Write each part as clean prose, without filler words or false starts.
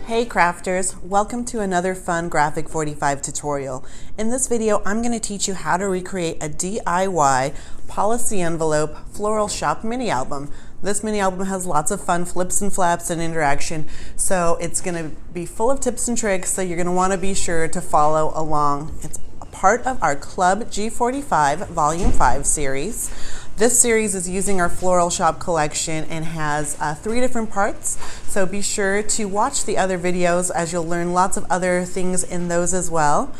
Hey crafters, welcome to another fun G45 tutorial. In this video, I'm going to teach you how to recreate a DIY policy envelope Floral Shoppe mini album. This mini album has lots of fun flips and flaps and interaction, so it's going to be full of tips and tricks, so you're going to want to be sure to follow along. It's a part of our Club G45 Volume 5 series. This series is using our Floral Shoppe collection and has 3 different parts, so be sure to watch the other videos as you'll learn lots of other things in those as well.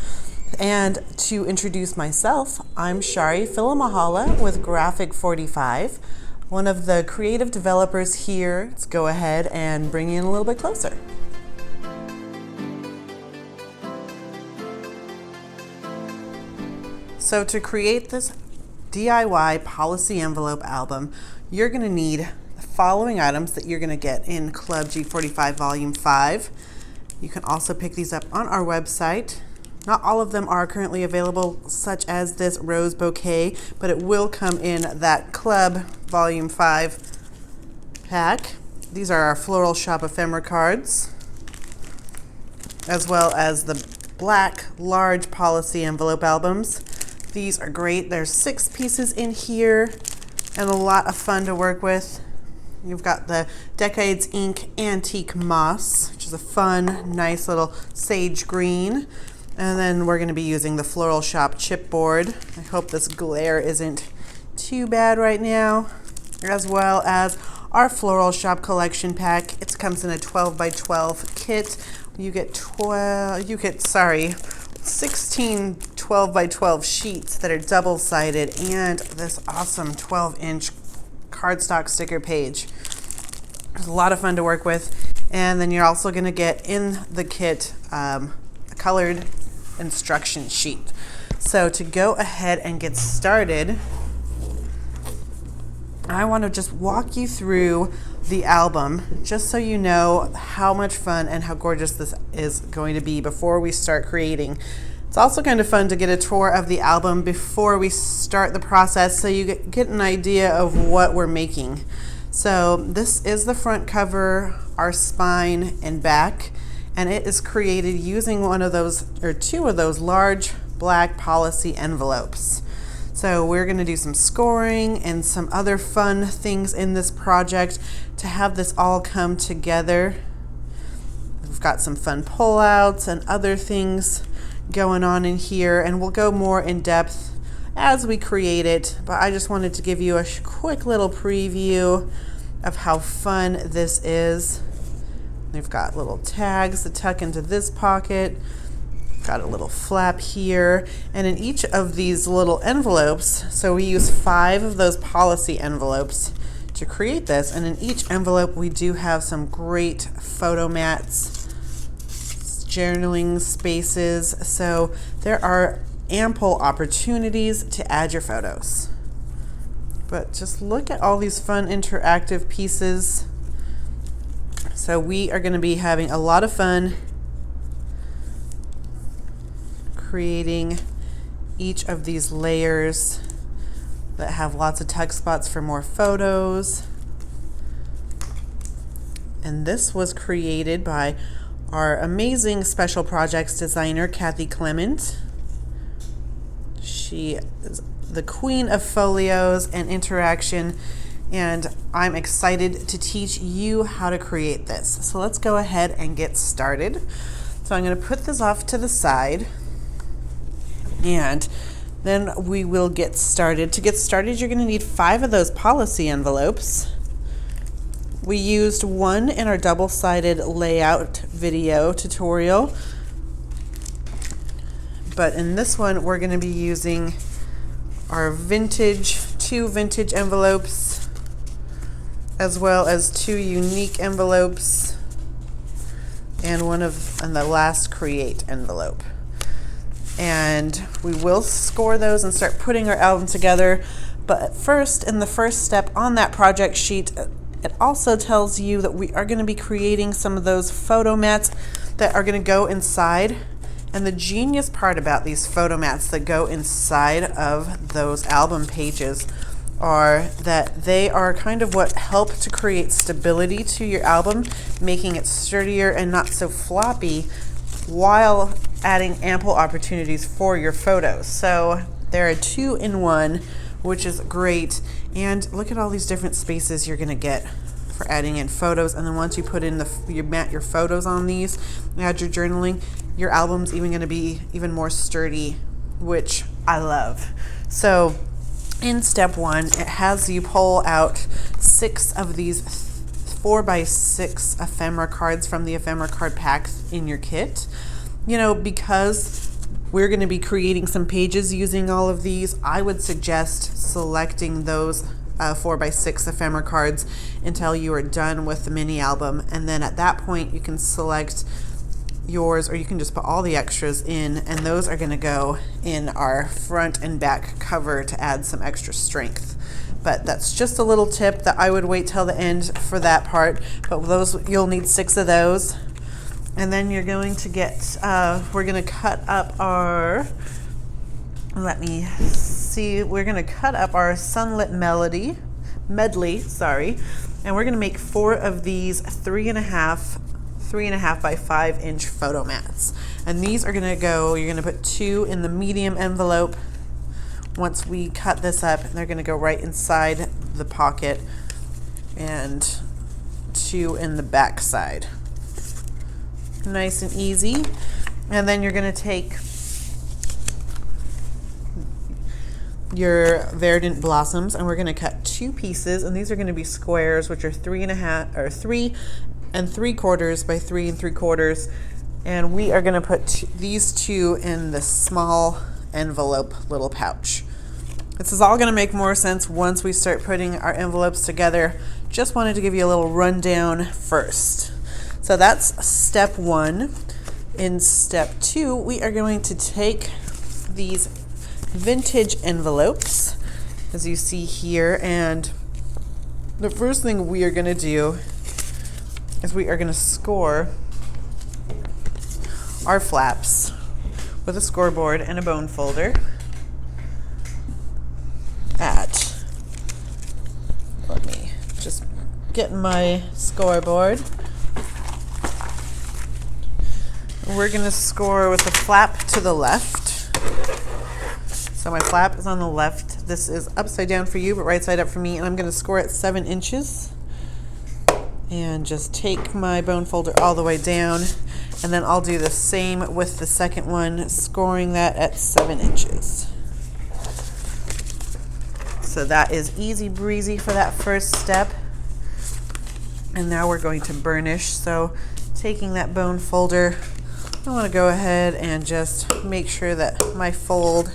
And to introduce myself, I'm Charee Filimoehala with G45, one of the creative developers here. Let's go ahead and bring you in a little bit closer. So to create this DIY policy envelope album, you're going to need the following items that you're going to get in Club G45 Volume 5. You can also pick these up on our website. Not all of them are currently available, such as this Rose Bouquet, but it will come in that Club Volume 5 pack. These are our Floral Shoppe ephemera cards, as well as the black large policy envelope albums. These are great. There's 6 pieces in here and a lot of fun to work with. You've got the Decades Ink Antique Moss, which is a fun, nice little sage green. And then we're going to be using the Floral Shoppe chipboard. I hope this glare isn't too bad right now. As well as our Floral Shoppe collection pack. It comes in a 12 by 12 kit. You get 16 12 by 12 sheets that are double-sided and this awesome 12-inch cardstock sticker page. There's a lot of fun to work with. And then you're also going to get in the kit a colored instruction sheet. So to go ahead and get started, I want to just walk you through the album just so you know how much fun and how gorgeous this is going to be before we start creating. It's also kind of fun to get a tour of the album before we start the process so you get an idea of what we're making. So this is the front cover, our spine and back, and it is created using one of those or 2 of those large black policy envelopes. So we're going to do some scoring and some other fun things in this project to have this all come together. We've got some fun pullouts and other things going on in here, and we'll go more in depth as we create it, but I just wanted to give you a quick little preview of how fun this is. We've got little tags to tuck into this pocket. Got a little flap here, and in each of these little envelopes, so we use 5 of those policy envelopes to create this, and in each envelope we do have some great photo mats, journaling spaces, so there are ample opportunities to add your photos. But just look at all these fun interactive pieces. So we are going to be having a lot of fun creating each of these layers that have lots of tuck spots for more photos. And this was created by our amazing special projects designer, Clement. She is the queen of folios and interaction, and I'm excited to teach you how to create this. So let's go ahead and get started. So I'm going to put this off to the side, and then we will get started. To get started, you're going to need 5 of those policy envelopes. We used 1 in our double-sided layout video tutorial, but in this one we're going to be using our 2 vintage envelopes, as well as 2 unique envelopes, and the last create envelope. And we will score those and start putting our album together, but first, in the first step on that project sheet, it also tells you that we are going to be creating some of those photo mats that are going to go inside. And the genius part about these photo mats that go inside of those album pages are that they are kind of what help to create stability to your album, making it sturdier and not so floppy, while adding ample opportunities for your photos. So they're a 2-in-1, which is great. And look at all these different spaces you're gonna get for adding in photos. And then once you put in you mat your photos on these, add your journaling, your album's even gonna be even more sturdy, which I love. So in step 1, it has you pull out 6 of these 4x6 ephemera cards from the ephemera card pack in your kit. You know, because we're going to be creating some pages using all of these, I would suggest selecting those 4x6 ephemera cards until you are done with the mini album. And then at that point, you can select yours, or you can just put all the extras in, and those are going to go in our front and back cover to add some extra strength. But that's just a little tip that I would wait till the end for that part. But those, you'll need 6 of those. And then you're going to get, we're going to cut up our, we're going to cut up our Sunlit medley, and we're going to make 4 of these 3.5 by 5 inch photo mats. And these are gonna go, you're gonna put 2 in the medium envelope. Once we cut this up, they're gonna go right inside the pocket, and 2 in the back side. Nice and easy. And then you're gonna take your verdant blossoms, and we're gonna cut 2 pieces, and these are gonna be squares, which are 3 3.75 by 3 3/4, and we are going to put these 2 in the small envelope little pouch. This is all going to make more sense once we start putting our envelopes together. Just wanted to give you a little rundown first. So that's step 1. In step 2, we are going to take these vintage envelopes, as you see here, and the first thing we are going to do is we are going to score our flaps with a scoreboard and a bone folder let me just get my scoreboard. We're going to score with the flap to the left. So my flap is on the left. This is upside down for you, but right side up for me, and I'm going to score at 7 inches. And just take my bone folder all the way down, and then I'll do the same with the second one, scoring that at 7 inches. So that is easy breezy for that first step. And now we're going to burnish. So taking that bone folder, I want to go ahead and just make sure that my fold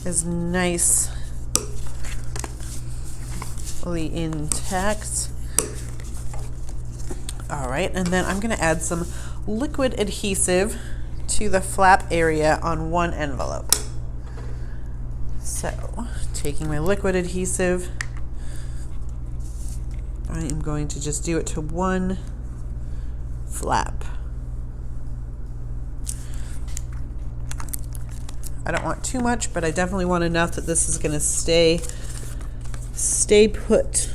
is nicely intact. All right, and then I'm going to add some liquid adhesive to the flap area on one envelope. So, taking my liquid adhesive, I am going to just do it to one flap. I don't want too much, but I definitely want enough that this is going to stay put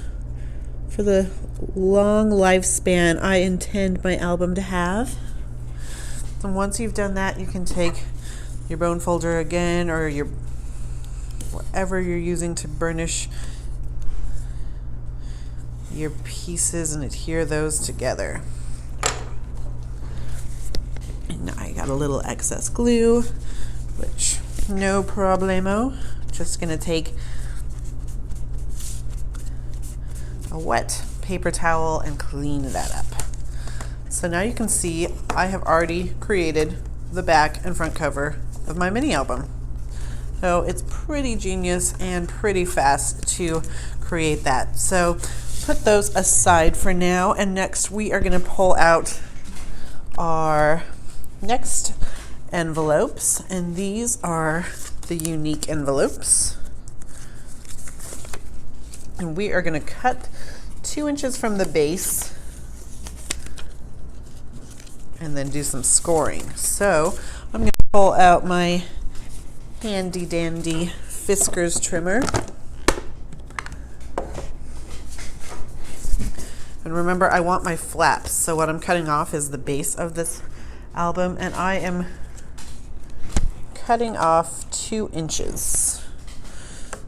for the long lifespan I intend my album to have. And once you've done that, you can take your bone folder again, or your whatever you're using to burnish your pieces, and adhere those together. And now I got a little excess glue, which no problemo. Just gonna take a wet paper towel and clean that up. So now you can see I have already created the back and front cover of my mini album. So it's pretty genius and pretty fast to create that. So put those aside for now, and next we are going to pull out our next envelopes, and these are the unique envelopes. And we are going to cut 2 inches from the base and then do some scoring. So I'm going to pull out my handy dandy Fiskars trimmer, And remember, I want my flaps, so what I'm cutting off is the base of this album, and I am cutting off 2 inches.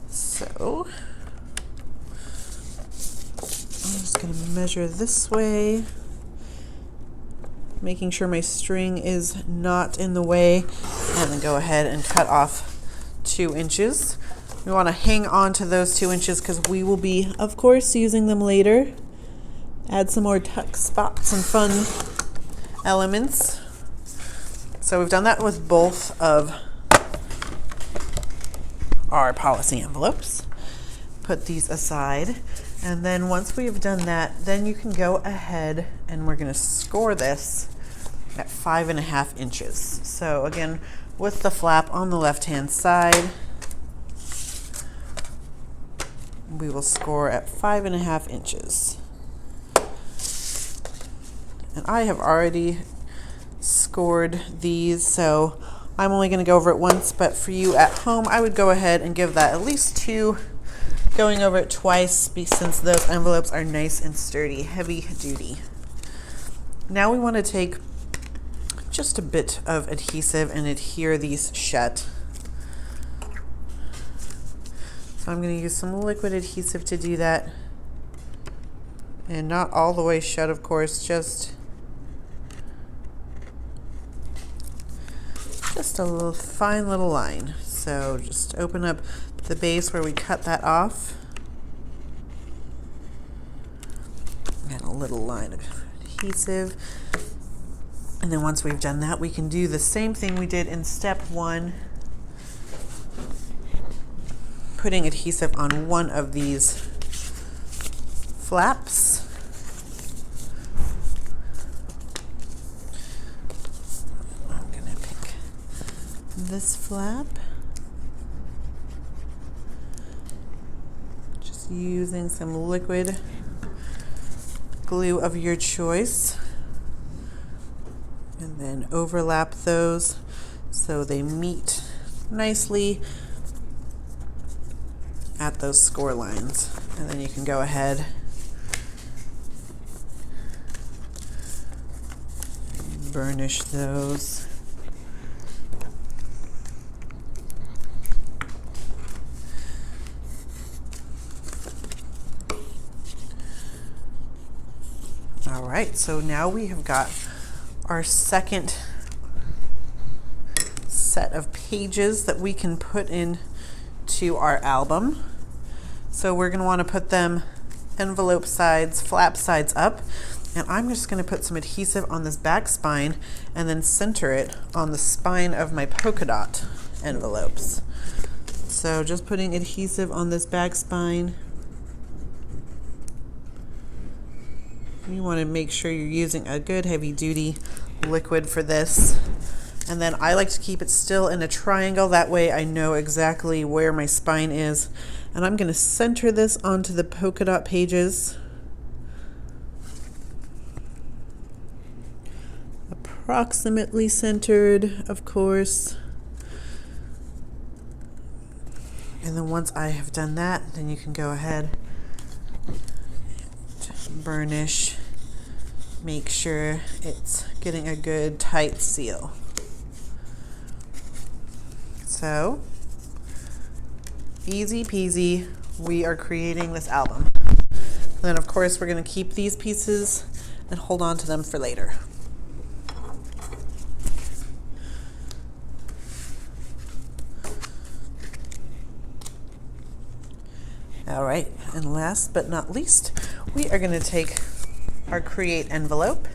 So I'm just going to measure this way, making sure my string is not in the way, and then go ahead and cut off 2 inches. We want to hang on to those 2 inches because we will be, of course, using them later. Add some more tuck spots and fun elements. So we've done that with both of our policy envelopes. Put these aside. And then once we've done that, then you can go ahead and we're going to score this at 5.5 inches. So again, with the flap on the left-hand side, we will score at 5.5 inches. And I have already scored these, so I'm only going to go over it once, but for you at home, I would go ahead and give that at least 2, going over it twice, since those envelopes are nice and sturdy, heavy duty. Now we want to take just a bit of adhesive and adhere these shut. So I'm going to use some liquid adhesive to do that. And not all the way shut, of course, just a little fine little line. So just open up the base where we cut that off. And a little line of adhesive. And then once we've done that, we can do the same thing we did in step 1. Putting adhesive on one of these flaps. I'm gonna pick this flap. Just using some liquid glue of your choice. And then overlap those so they meet nicely at those score lines. And then you can go ahead and burnish those. All right, so now we have got our second set of pages that we can put in to our album. So we're going to want to put them envelope sides, flap sides up, and I'm just going to put some adhesive on this back spine and then center it on the spine of my polka dot envelopes. So just putting adhesive on this back spine. You want to make sure you're using a good heavy duty liquid for this. And then I like to keep it still in a triangle, that way I know exactly where my spine is. And I'm going to center this onto the polka dot pages. Approximately centered, of course. And then once I have done that, then you can go ahead and burnish. Make sure it's getting a good tight seal. So, easy peasy, we are creating this album. And then of course we're going to keep these pieces and hold on to them for later. All right, and last but not least, we are going to take our create envelope,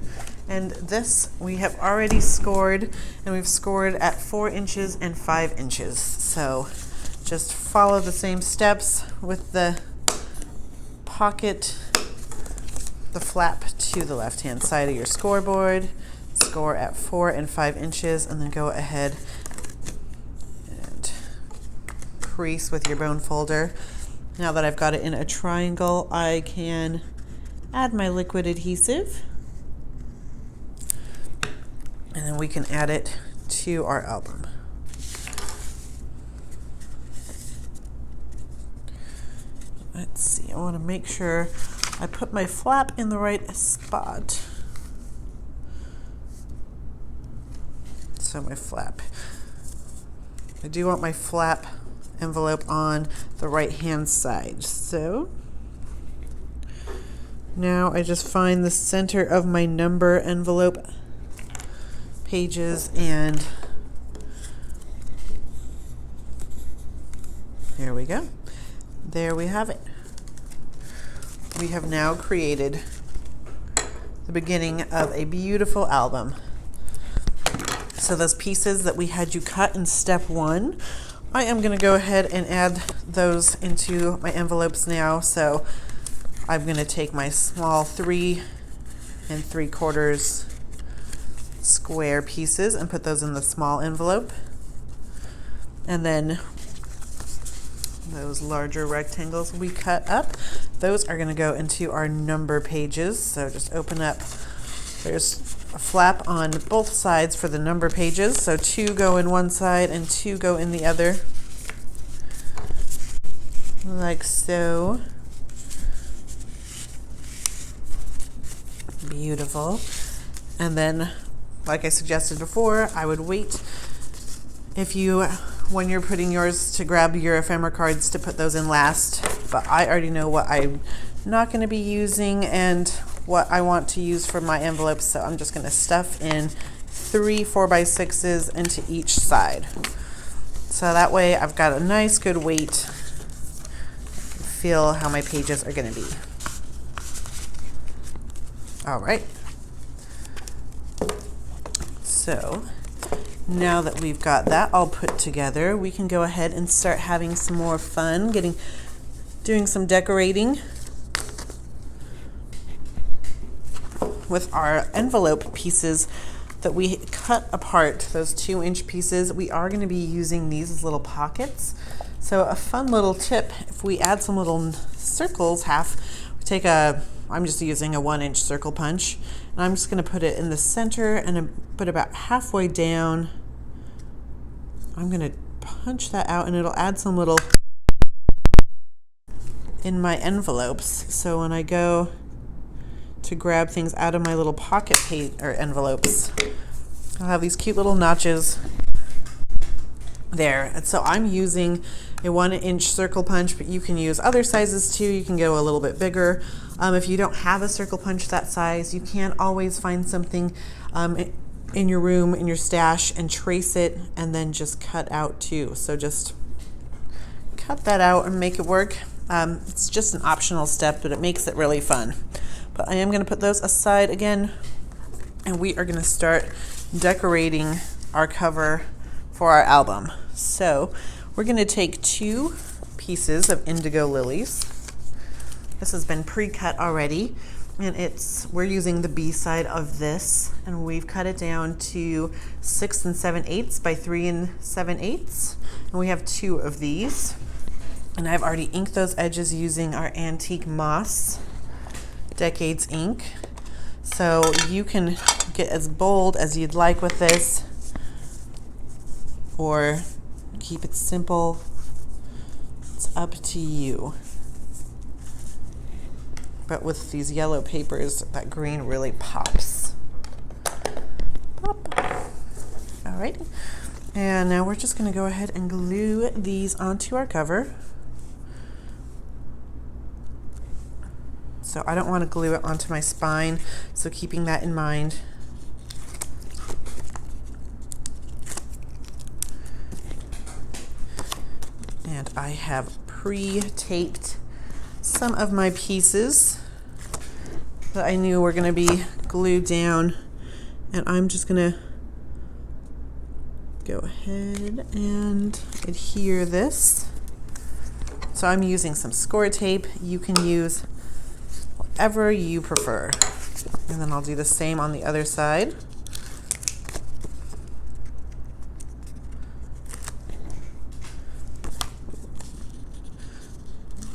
and this we have already scored, and we've scored at 4 inches and 5 inches. So just follow the same steps with the pocket, the flap to the left hand side of your scoreboard, score at 4 and 5 inches, and then go ahead and crease with your bone folder. Now that I've got it in a triangle, I can add my liquid adhesive, and then we can add it to our album. Let's see, I want to make sure I put my flap in the right spot. So my flap. I do want my flap envelope on the right hand side. So now I just find the center of my number envelope pages, and there we go. There we have it. We have now created the beginning of a beautiful album. So those pieces that we had you cut in step 1, I am going to go ahead and add those into my envelopes now. So I'm going to take my small 3 3/4 square pieces and put those in the small envelope. And then those larger rectangles we cut up, those are going to go into our number pages. So just open up, there's a flap on both sides for the number pages. So 2 go in one side and 2 go in the other, like so. Beautiful. And then, like I suggested before, I would wait when you're putting yours to grab your ephemera cards to put those in last. But I already know what I'm not going to be using and what I want to use for my envelopes, so I'm just going to stuff in 3 4x6s into each side. So that way I've got a nice good weight. Feel how my pages are going to be. All right. So now that we've got that all put together, we can go ahead and start having some more fun, doing some decorating with our envelope pieces that we cut apart, those 2-inch pieces. We are going to be using these as little pockets. So a fun little tip, if we add some little circles, I'm just using a 1-inch circle punch, and I'm just going to put it in the center and put about halfway down. I'm going to punch that out, and it'll add some little in my envelopes. So when I go to grab things out of my little pocket page or envelopes, I'll have these cute little notches there. And so I'm using a 1-inch circle punch, but you can use other sizes too. You can go a little bit bigger. If you don't have a circle punch that size, you can always find something in your room, in your stash, and trace it and then just cut out too. So just cut that out and make it work. It's just an optional step, but it makes it really fun. But I am going to put those aside again, and we are going to start decorating our cover for our album. So we're going to take 2 pieces of indigo lilies. This has been pre-cut already, and we're using the B side of this, and we've cut it down to 6 7/8 by 3 7/8, and we have 2 of these. And I've already inked those edges using our antique moss Decades ink. So you can get as bold as you'd like with this, or keep it simple. It's up to you. But with these yellow papers, that green really pops. Pop. All right. And now we're just going to go ahead and glue these onto our cover. So I don't want to glue it onto my spine, so keeping that in mind. And I have pre-taped some of my pieces that I knew were going to be glued down, and I'm just going to go ahead and adhere this. So I'm using some score tape. You can use whatever you prefer. And then I'll do the same on the other side.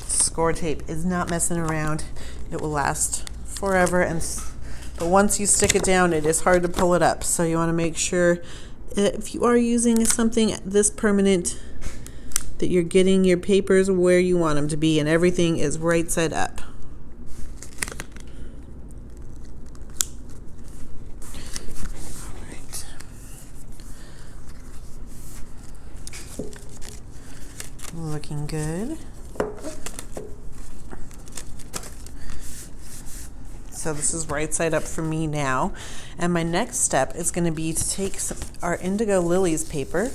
Score tape is not messing around. It will last forever, but once you stick it down, it is hard to pull it up. So you want to make sure if you are using something this permanent that you're getting your papers where you want them to be, and everything is right side up. So this is right side up for me now. And my next step is going to be to take our Indigo Lilies paper,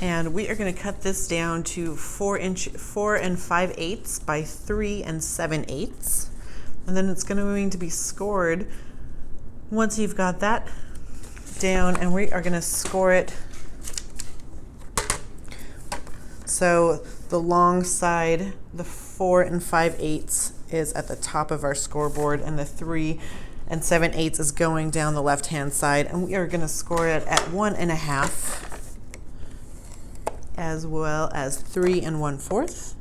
and we are going to cut this down to 4 and 5/8 by 3 and 7/8. And then it's going to be scored once you've got that down, and we are going to score it so the long side, the 4 and 5/8 is at the top of our scoreboard, and the 3 and 7/8 is going down the left hand side, and we are going to score it at 1 1/2 as well as 3 and 1/4.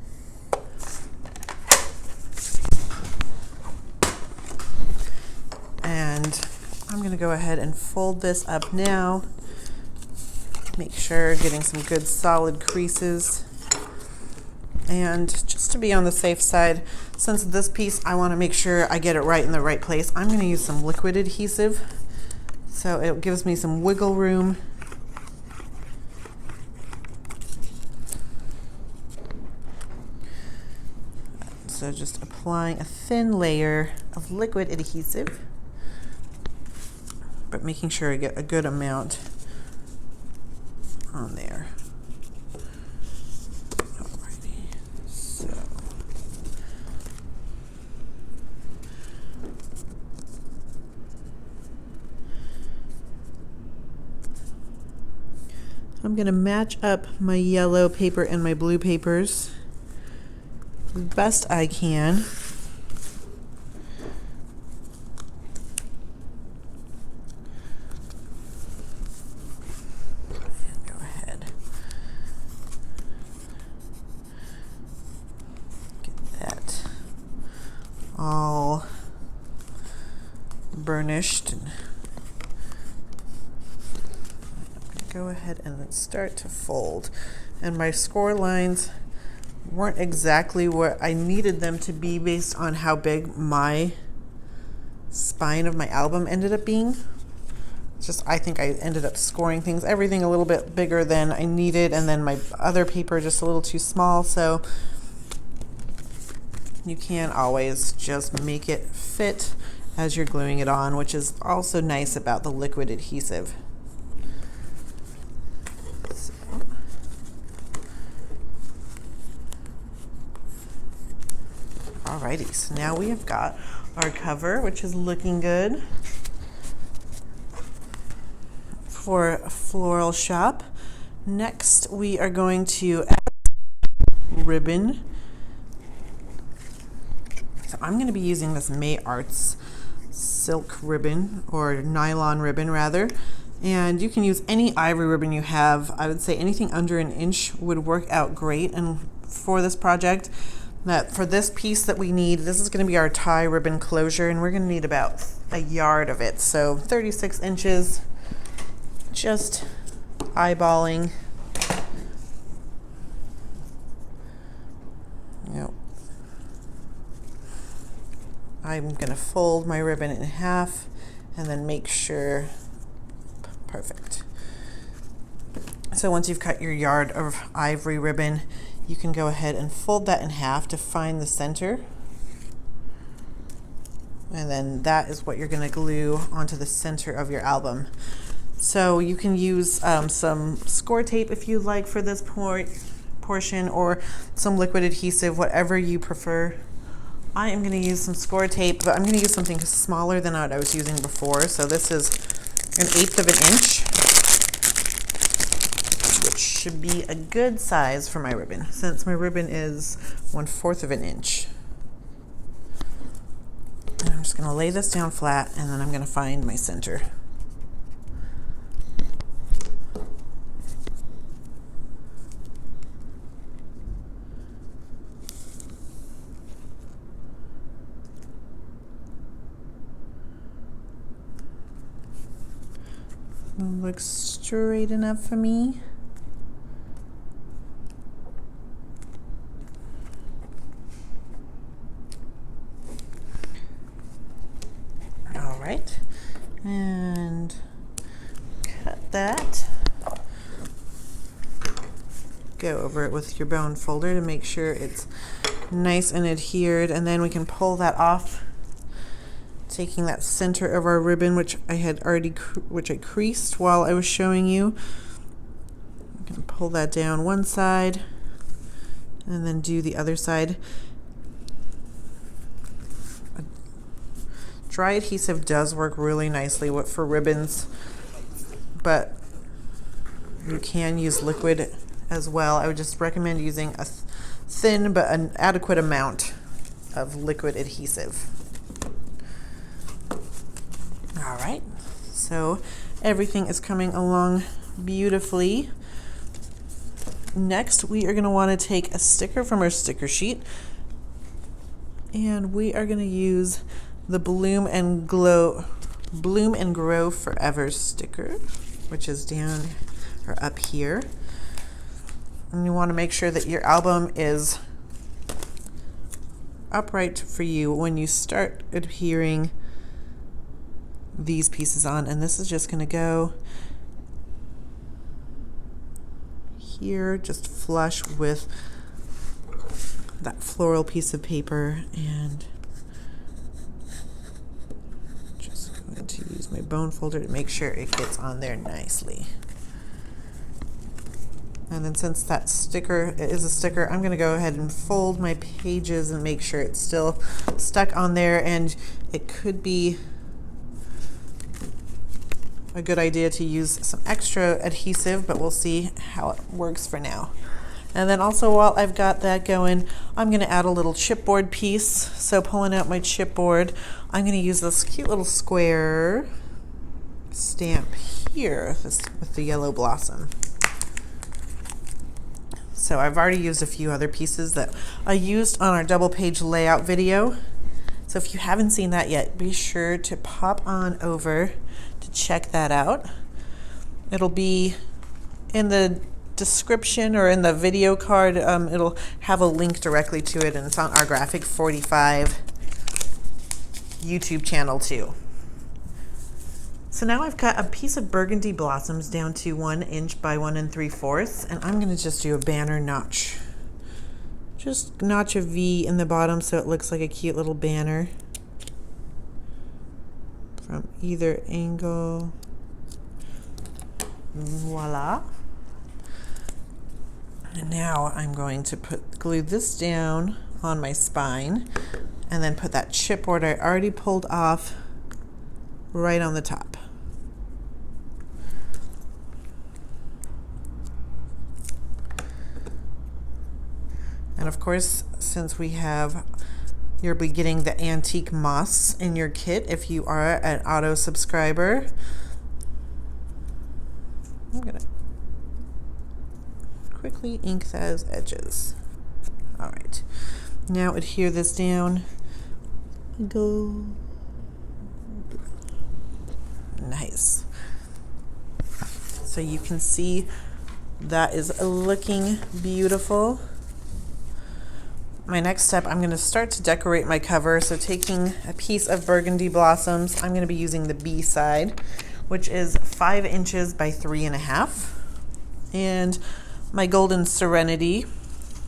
And I'm going to go ahead and fold this up now. Make sure getting some good solid creases. And just to be on the safe side, since this piece I want to make sure I get it right in the right place, I'm going to use some liquid adhesive. So it gives me some wiggle room. So just applying a thin layer of liquid adhesive, but making sure I get a good amount on there. Alrighty, so I'm going to match up my yellow paper and my blue papers as best I can. And go ahead. Get that all burnished. And go ahead and then start to fold. And my score lines weren't exactly what I needed them to be based on how big my spine of my album ended up being. It's just, I think I ended up scoring everything a little bit bigger than I needed, and then my other paper just a little too small. So you can't always just make it fit as you're gluing it on, which is also nice about the liquid adhesive. Alrighty, so now we have got our cover, which is looking good for Floral Shoppe. Next, we are going to add ribbon. So I'm going to be using this May Arts silk ribbon, or nylon ribbon rather. And you can use any ivory ribbon you have. I would say anything under 1 inch would work out great. And for this project, that for this piece that we need, this is going to be our tie ribbon closure, and we're going to need about a yard of it. So 36 inches, just eyeballing. Yep. I'm going to fold my ribbon in half and then make sure, perfect. So once you've cut your yard of ivory ribbon, you can go ahead and fold that in half to find the center. And then that is what you're going to glue onto the center of your album. So you can use some score tape if you like for this portion, or some liquid adhesive, whatever you prefer. I am going to use some score tape, but I'm going to use something smaller than what I was using before. So this is 1/8 of an inch. Should be a good size for my ribbon, since my ribbon is 1/4 of an inch. And I'm just going to lay this down flat, and then I'm going to find my center. Looks straight enough for me. go over it with your bone folder to make sure it's nice and adhered, and then we can pull that off, taking that center of our ribbon, which I had already creased while I was showing you. I'm going to pull that down one side and then do the other side. Dry adhesive does work really nicely for ribbons, but you can use liquid as well. I would just recommend using a thin but an adequate amount of liquid adhesive. All right, so everything is coming along beautifully. Next, we are going to want to take a sticker from our sticker sheet, and we are going to use the Bloom and Grow Forever sticker, which is down or up here. And you want to make sure that your album is upright for you when you start adhering these pieces on. And this is just going to go here, just flush with that floral piece of paper, and just going to use my bone folder to make sure it gets on there nicely. And then since that sticker is a sticker, I'm going to go ahead and fold my pages and make sure it's still stuck on there, and it could be a good idea to use some extra adhesive, but we'll see how it works for now. And then also, while I've got that going, I'm going to add a little chipboard piece. So pulling out my chipboard, I'm going to use this cute little square stamp here with the yellow blossom. So I've already used a few other pieces that I used on our double page layout video. So if you haven't seen that yet, be sure to pop on over to check that out. It'll be in the description or in the video card. It'll have a link directly to it, and it's on our G45 YouTube channel too. So now I've got a piece of burgundy blossoms down to 1 inch by 1 3/4, and I'm going to just do a banner notch. Just notch a V in the bottom so it looks like a cute little banner from either angle. Voila. And now I'm going to glue this down on my spine, and then put that chipboard I already pulled off right on the top. And of course, since you'll be getting the antique moss in your kit if you are an auto subscriber. I'm gonna quickly ink those edges. All right, now adhere this down. Go. Nice. So you can see that is looking beautiful. My next step, I'm going to start to decorate my cover. So taking a piece of burgundy blossoms, I'm going to be using the B side, which is 5 inches by 3.5. And my Golden Serenity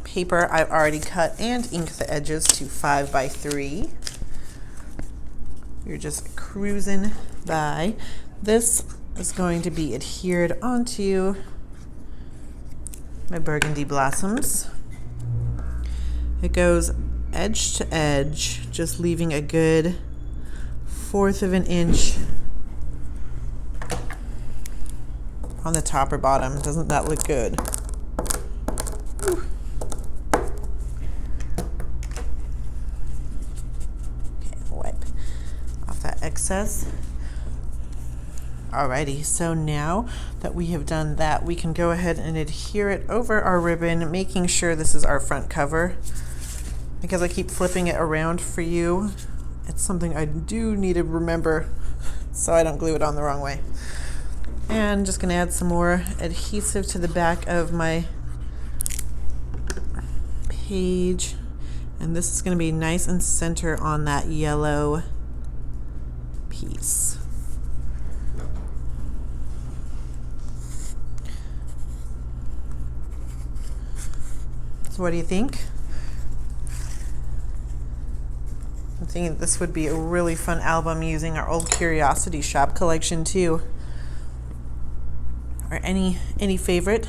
paper, I've already cut and inked the edges to 5 by 3. You're just cruising by. This is going to be adhered onto my burgundy blossoms. It goes edge to edge, just leaving a good 1/4 of an inch on the top or bottom. Doesn't that look good? Whew. Okay, wipe off that excess. Alrighty, so now that we have done that, we can go ahead and adhere it over our ribbon, making sure this is our front cover. Because I keep flipping it around for you, it's something I do need to remember so I don't glue it on the wrong way. And just going to add some more adhesive to the back of my page. And this is going to be nice and center on that yellow piece. What do you think? I'm thinking this would be a really fun album using our old Curiosity Shop collection too. Or any favorite?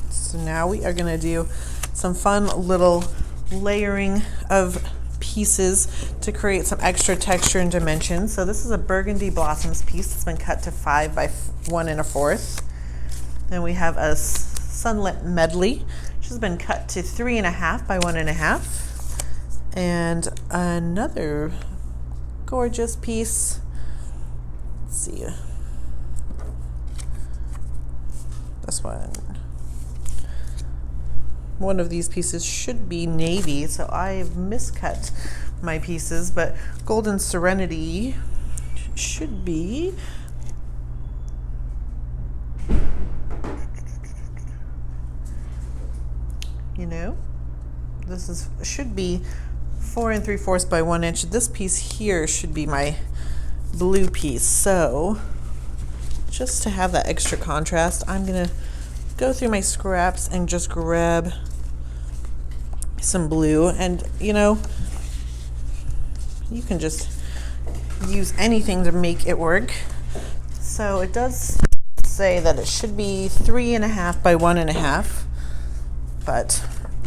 So now we are going to do some fun little layering of pieces to create some extra texture and dimension. So this is a burgundy blossoms piece that's been cut to 5 by 1 1/4. Then we have a sunlit medley, which has been cut to 3.5 by 1 1/2. And another gorgeous piece. Let's see. This one of these pieces should be navy, so I've miscut my pieces, but Golden Serenity should be this should be 4 3/4 by 1 inch. This piece here should be my blue piece. So just to have that extra contrast, I'm gonna go through my scraps and just grab some blue. And you can just use anything to make it work. So it does say that it should be 3.5 by 1 1/2, but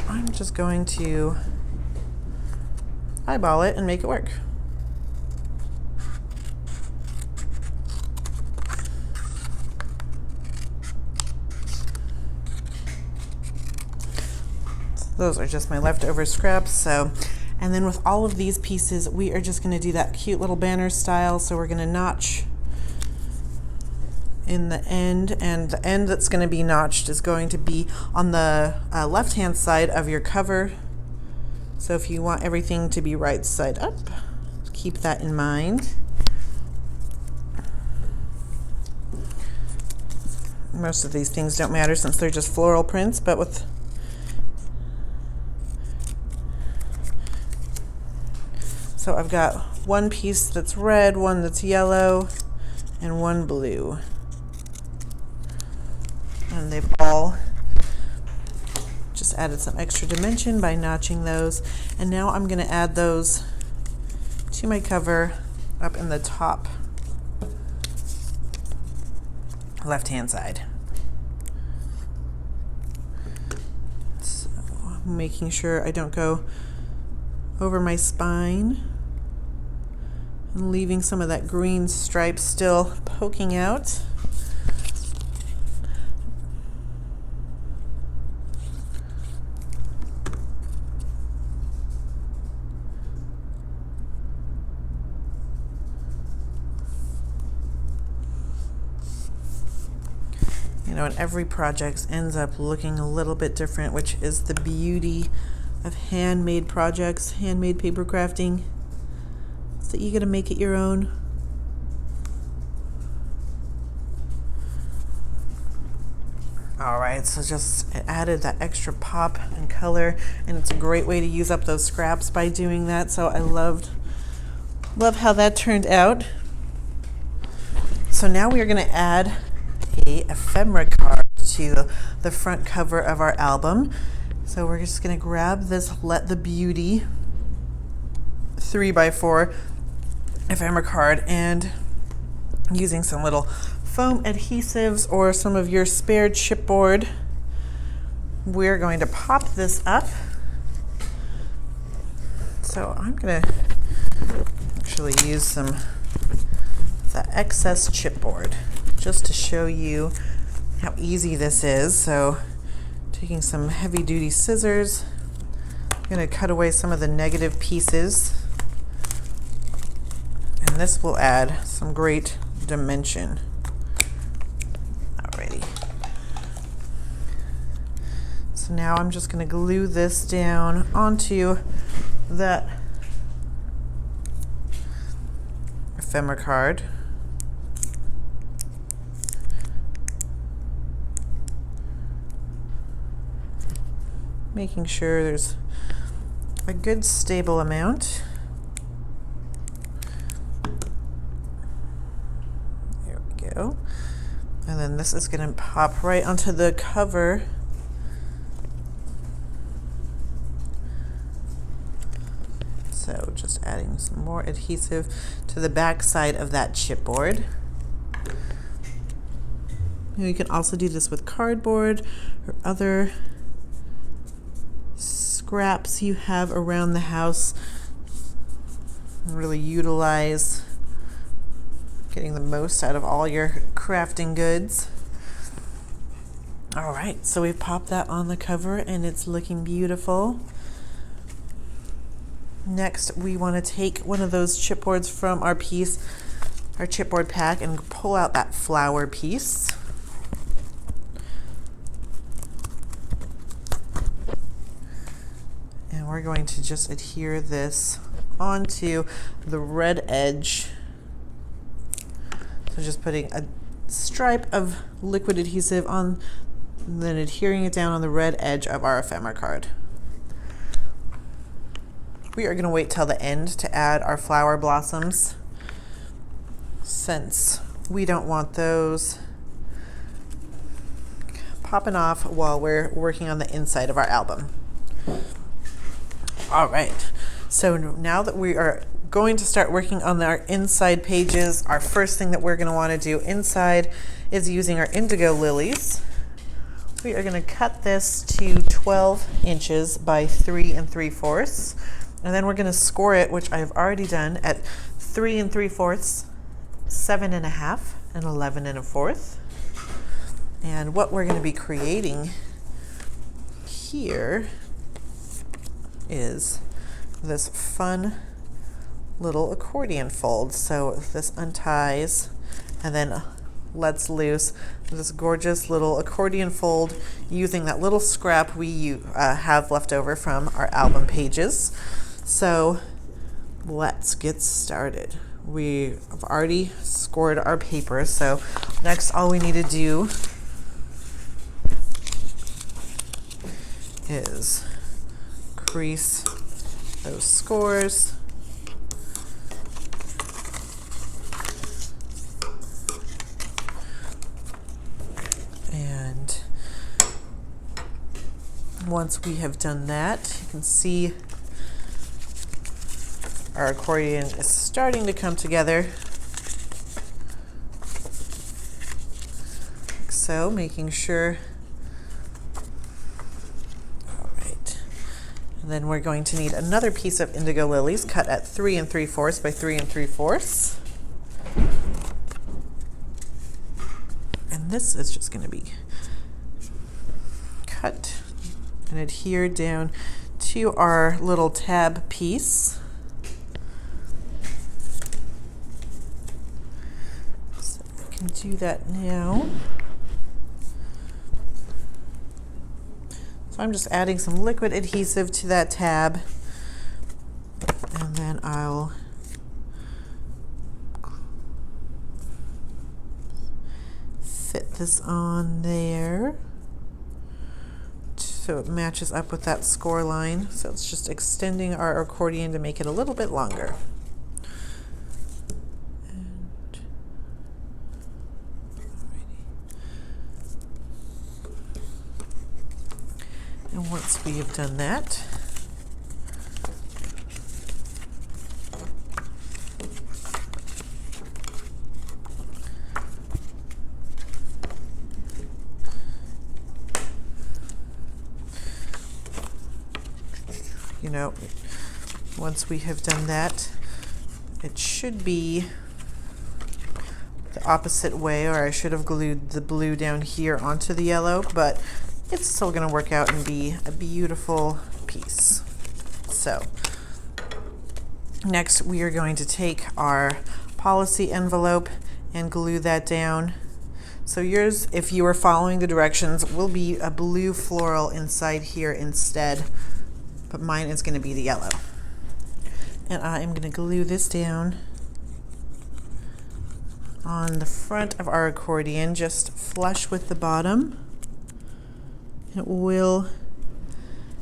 I'm just going to eyeball it and make it work. Those are just my leftover scraps. And then with all of these pieces, we are just going to do that cute little banner style. So we're going to notch in the end, and the end that's going to be notched is going to be on the left-hand side of your cover. So if you want everything to be right side up, keep that in mind. Most of these things don't matter since they're just floral prints, but so I've got one piece that's red, one that's yellow, and one blue. And they've all just added some extra dimension by notching those. And now I'm going to add those to my cover up in the top left-hand side. So I'm making sure I don't go over my spine and leaving some of that green stripe still poking out. And every project ends up looking a little bit different, which is the beauty of handmade projects, handmade paper crafting. So you gotta make it your own. All right, so just it added that extra pop and color, and it's a great way to use up those scraps by doing that. So I love how that turned out. So now we are gonna add a ephemera card to the front cover of our album. So we're just going to grab this Let the Beauty 3x4 ephemera card, and using some little foam adhesives or some of your spared chipboard, we're going to pop this up. So I'm going to actually use some of the excess chipboard just to show you how easy this is. So taking some heavy duty scissors, I'm going to cut away some of the negative pieces, and this will add some great dimension. Alrighty. So now I'm just going to glue this down onto that ephemera card. Making sure there's a good stable amount. There we go. And then this is going to pop right onto the cover adding some more adhesive to the back side of that chipboard. You can also do this with cardboard or other scraps you have around the house. Really utilize getting the most out of all your crafting goods. All right, so we've popped that on the cover and it's looking beautiful. Next, we want to take one of those chipboards from our piece, our chipboard pack, and pull out that flower piece. And we're going to just adhere this onto the red edge. So just putting a stripe of liquid adhesive on, and then adhering it down on the red edge of our ephemera card. We are going to wait till the end to add our flower blossoms, since we don't want those popping off while we're working on the inside of our album. All right, so now that we are going to start working on our inside pages, our first thing that we're going to want to do inside is using our indigo lilies. We are going to cut this to 12 inches by 3 3/4, and then we're going to score it, which I've already done, at 3 3/4, 7 1/2, and 11 1/4. And what we're going to be creating here is this fun little accordion fold. So this unties and then lets loose this gorgeous little accordion fold using that little scrap we have left over from our album pages. So let's get started. We have already scored our paper, so next all we need to do is crease those scores. And once we have done that, you can see our accordion is starting to come together. Like so, making sure. All right. And then we're going to need another piece of indigo lilies cut at 3 3/4 by 3 3/4. And this is just going to be cut and adhere down to our little tab piece. So I can do that now. So I'm just adding some liquid adhesive to that tab, and then I'll fit this on there so it matches up with that score line. So it's just extending our accordion to make it a little bit longer. And once we have done that, once we have done that, it should be the opposite way, or I should have glued the blue down here onto the yellow, but it's still going to work out and be a beautiful piece. So next we are going to take our policy envelope and glue that down. So yours, if you are following the directions, will be a blue floral inside here instead, but mine is going to be the yellow. And I am going to glue this down on the front of our accordion, just flush with the bottom. It will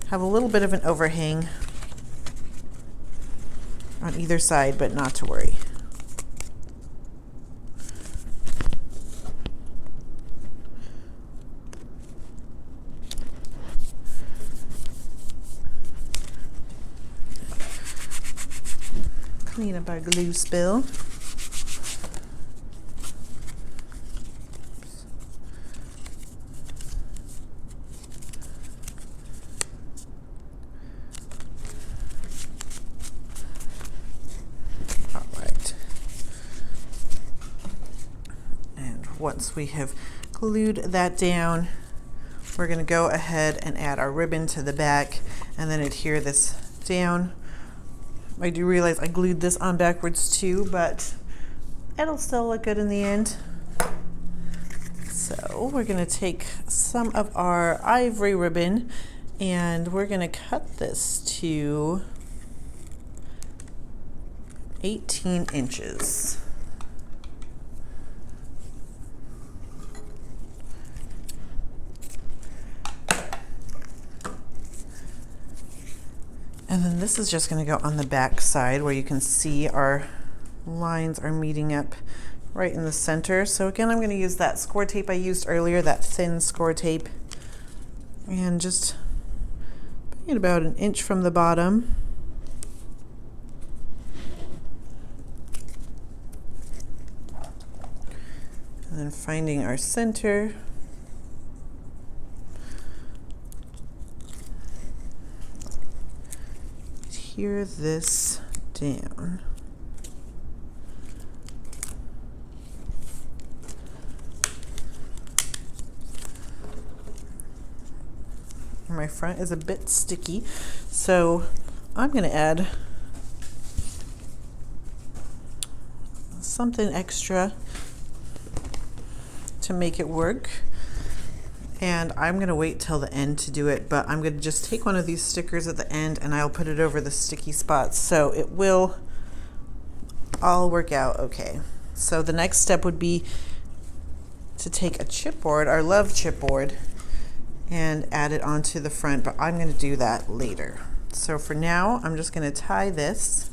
have a little bit of an overhang on either side, but not to worry. Clean up our glue spill. All right. And once we have glued that down, we're going to go ahead and add our ribbon to the back and then adhere this down. I do realize I glued this on backwards too, but it'll still look good in the end. So we're going to take some of our ivory ribbon and we're going to cut this to 18 inches. And then this is just going to go on the back side where you can see our lines are meeting up right in the center. So again, I'm going to use that score tape I used earlier, that thin score tape, and just bring it about an inch from the bottom. And then finding our center. Adhere this down. My front is a bit sticky, so I'm going to add something extra to make it work. And I'm going to wait till the end to do it, but I'm going to just take one of these stickers at the end and I'll put it over the sticky spots so it will all work out okay. So the next step would be to take a chipboard, our love chipboard, and add it onto the front, but I'm going to do that later. So for now, I'm just going to tie this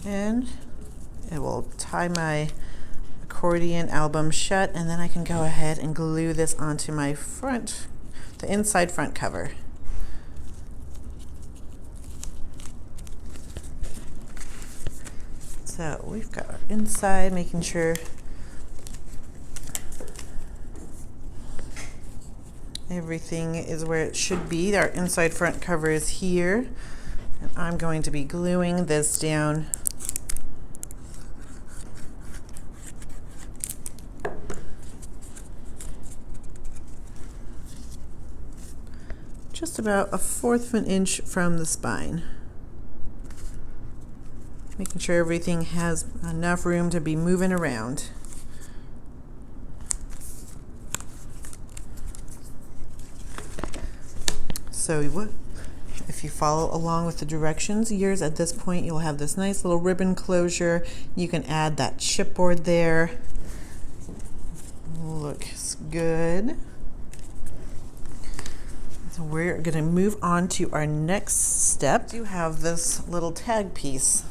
and it will tie my accordion album shut, and then I can go ahead and glue this onto my front, the inside front cover. So we've got our inside, making sure everything is where it should be. Our inside front cover is here, and I'm going to be gluing this down just about 1/4 of an inch from the spine. Making sure everything has enough room to be moving around. So if you follow along with the directions, yours at this point, you'll have this nice little ribbon closure. You can add that chipboard there. Looks good. So we're going to move on to our next step. You have this little tag piece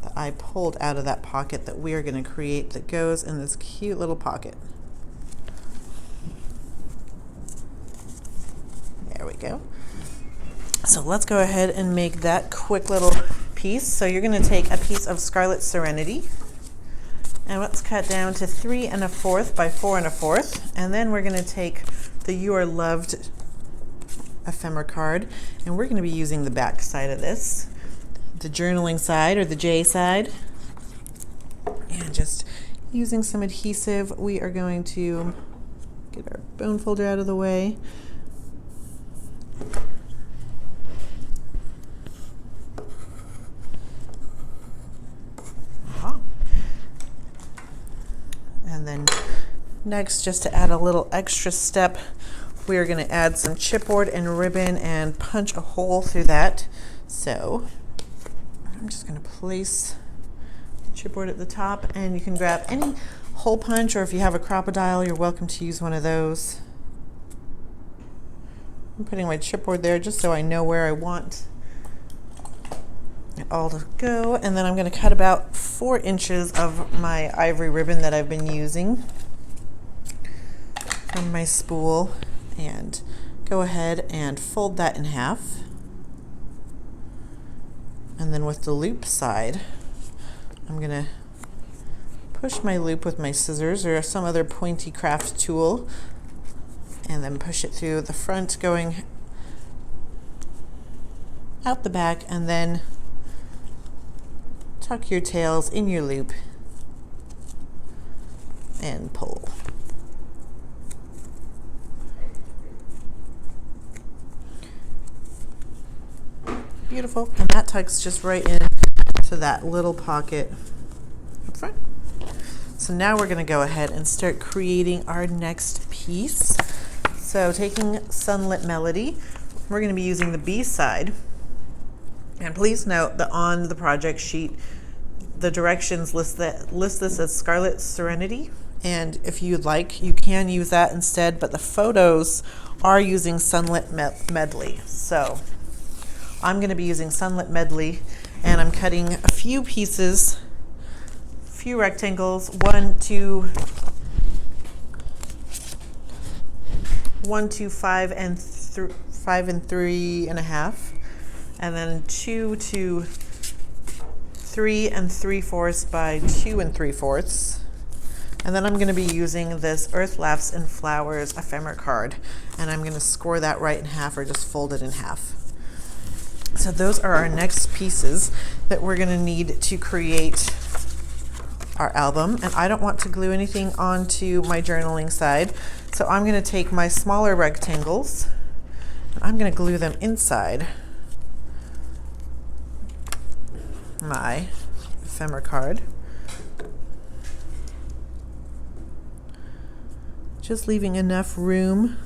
that I pulled out of that pocket that we are going to create that goes in this cute little pocket. There we go. So let's go ahead and make that quick little piece. So you're going to take a piece of Scarlet Serenity and let's cut down to 3 1/4 by 4 1/4, and then we're going to take the You Are Loved ephemera card, and we're going to be using the back side of this, the journaling side or the J side, and just using some adhesive we are going to get our bone folder out of the way. And then next, just to add a little extra step, we are going to add some chipboard and ribbon and punch a hole through that. So I'm just going to place the chipboard at the top, and you can grab any hole punch, or if you have a crocodile, you're welcome to use one of those. I'm putting my chipboard there just so I know where I want it all to go, and then I'm going to cut about 4 inches of my ivory ribbon that I've been using from my spool and go ahead and fold that in half. And then with the loop side, I'm gonna push my loop with my scissors or some other pointy craft tool, and then push it through the front going out the back, and then tuck your tails in your loop and pull. Beautiful, and that tucks just right in to that little pocket up front. So now we're going to go ahead and start creating our next piece. So taking Sunlit Melody, we're going to be using the B side. And please note that on the project sheet, the directions list this as Scarlet Serenity. And if you'd like, you can use that instead, but the photos are using Sunlit Medley. So I'm going to be using Sunlit Medley, and I'm cutting a few pieces, a few rectangles, 1, 2, 5 and 3.5, and then 2 to 3 3/4 by 2 3/4. And then I'm going to be using this Earth Laughs and Flowers ephemera card, and I'm going to score that right in half, or just fold it in half. So those are our next pieces that we're going to need to create our album. And I don't want to glue anything onto my journaling side, so I'm going to take my smaller rectangles and I'm going to glue them inside my ephemera card, just leaving enough room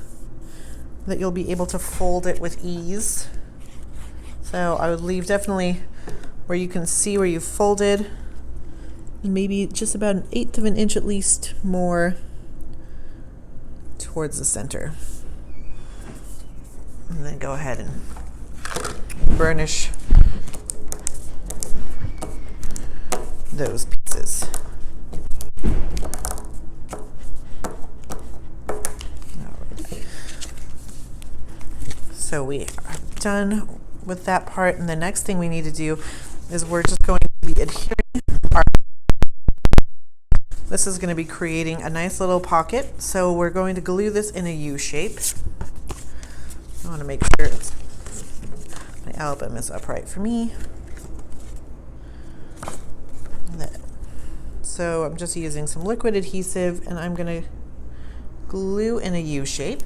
that you'll be able to fold it with ease. So I would leave definitely where you can see where you folded, and maybe just about 1/8 of an inch at least more towards the center. And then go ahead and burnish those pieces. Alright. So we are done with that part, and the next thing we need to do is we're just going to be adhering our, this is going to be creating a nice little pocket, so we're going to glue this in a U shape. I want to make sure my album is upright for me. So I'm just using some liquid adhesive, and I'm going to glue in a U shape.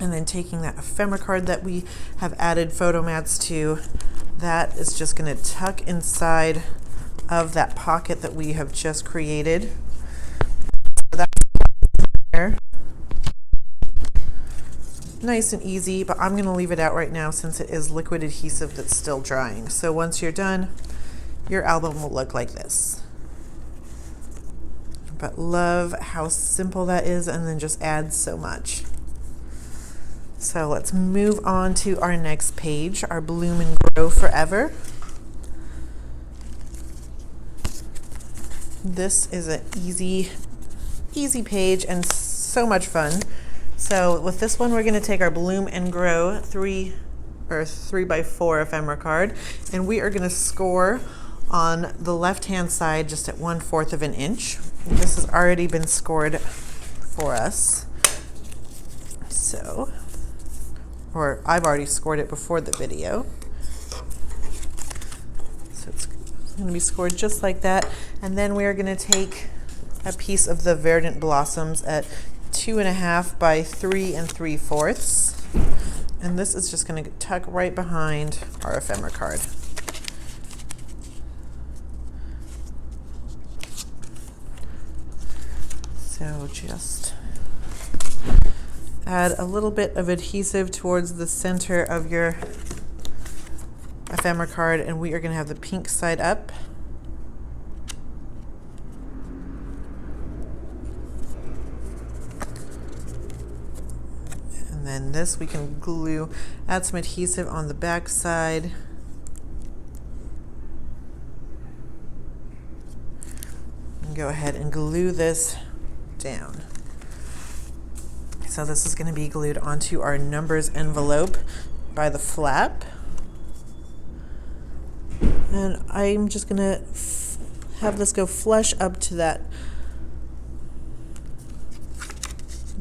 And then taking that ephemera card that we have added photo mats to, that is just going to tuck inside of that pocket that we have just created. So that's there. Nice and easy, but I'm going to leave it out right now since it is liquid adhesive that's still drying. So once you're done, your album will look like this. But love how simple that is, and then just adds so much. So let's move on to our next page, our Bloom and Grow Forever. This is an easy page and so much fun. So with this one, we're going to take our Bloom and Grow 3x4 ephemera card, and we are going to score on the left-hand side just at 1/4 of an inch. This has already been scored for us. So, or I've already scored it before the video. So it's going to be scored just like that. And then we are going to take a piece of the Verdant Blossoms at 2.5 by 3 3/4. And this is just going to tuck right behind our ephemera card. So just add a little bit of adhesive towards the center of your ephemera card, and we are going to have the pink side up. And And then this we can glue, add some adhesive on the back side. And go ahead and glue this down. So this is going to be glued onto our numbers envelope by the flap. And I'm just going to have this go flush up to that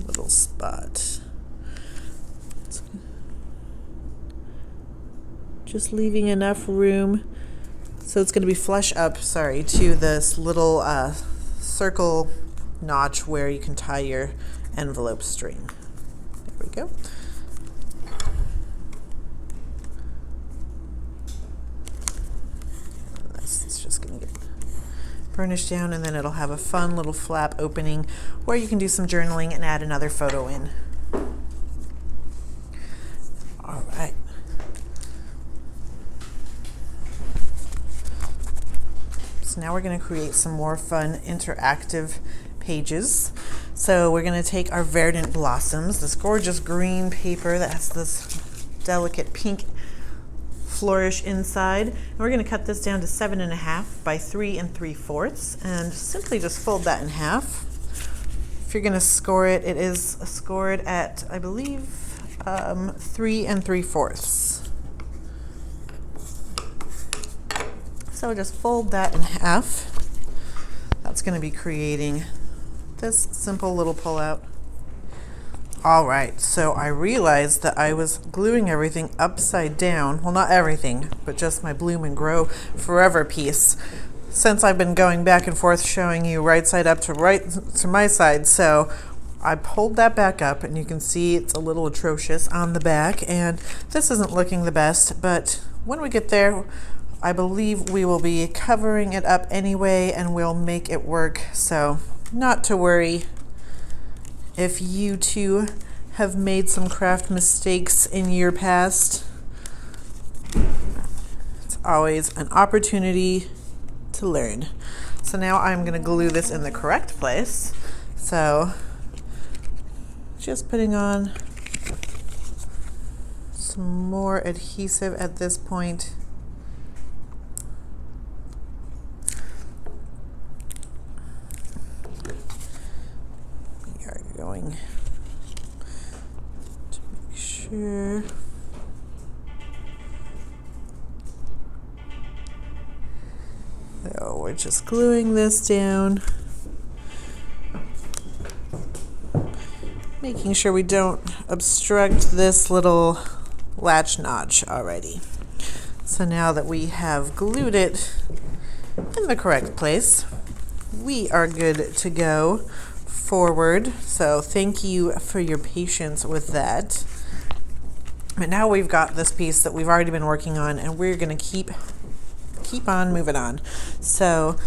little spot. Just leaving enough room so it's going to be flush up, to this little circle notch where you can tie your envelope string. There we go. This is just going to get burnished down, and then it'll have a fun little flap opening where you can do some journaling and add another photo in. All right. So now we're going to create some more fun interactive pages. So we're going to take our Verdant Blossoms, this gorgeous green paper that has this delicate pink flourish inside, and we're going to cut this down to 7.5 by 3 3/4, and simply just fold that in half. If you're going to score it, it is scored at, I believe, 3 3/4. So just fold that in half. That's going to be creating this simple little pullout. All right, so I realized that I was gluing everything upside down. Well, not everything, but just my Bloom and Grow Forever piece. Since I've been going back and forth showing you right side up to my side, so I pulled that back up, and you can see it's a little atrocious on the back, and this isn't looking the best, but when we get there, I believe we will be covering it up anyway, and we'll make it work, so not to worry. If you too have made some craft mistakes in your past, it's always an opportunity to learn. So now I'm going to glue this in the correct place. So just putting on some more adhesive at this point. Going to make sure so we're just gluing this down, making sure we don't obstruct this little latch notch already. So now that we have glued it in the correct place, we are good to go forward. So thank you for your patience with that. But now we've got this piece that we've already been working on, and we're going to keep on moving on. So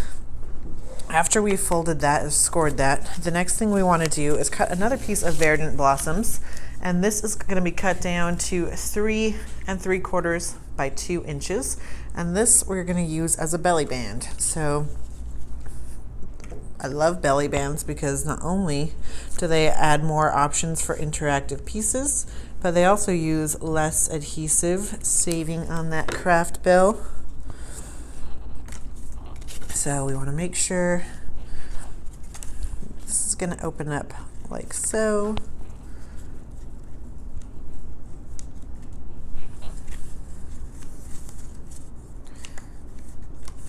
after we've folded that and scored that, the next thing we want to do is cut another piece of Verdant Blossoms, and this is going to be cut down to 3 3/4 by 2 inches, and this we're going to use as a belly band. So I love belly bands because not only do they add more options for interactive pieces, but they also use less adhesive, saving on that craft bill. So we want to make sure this is going to open up like so.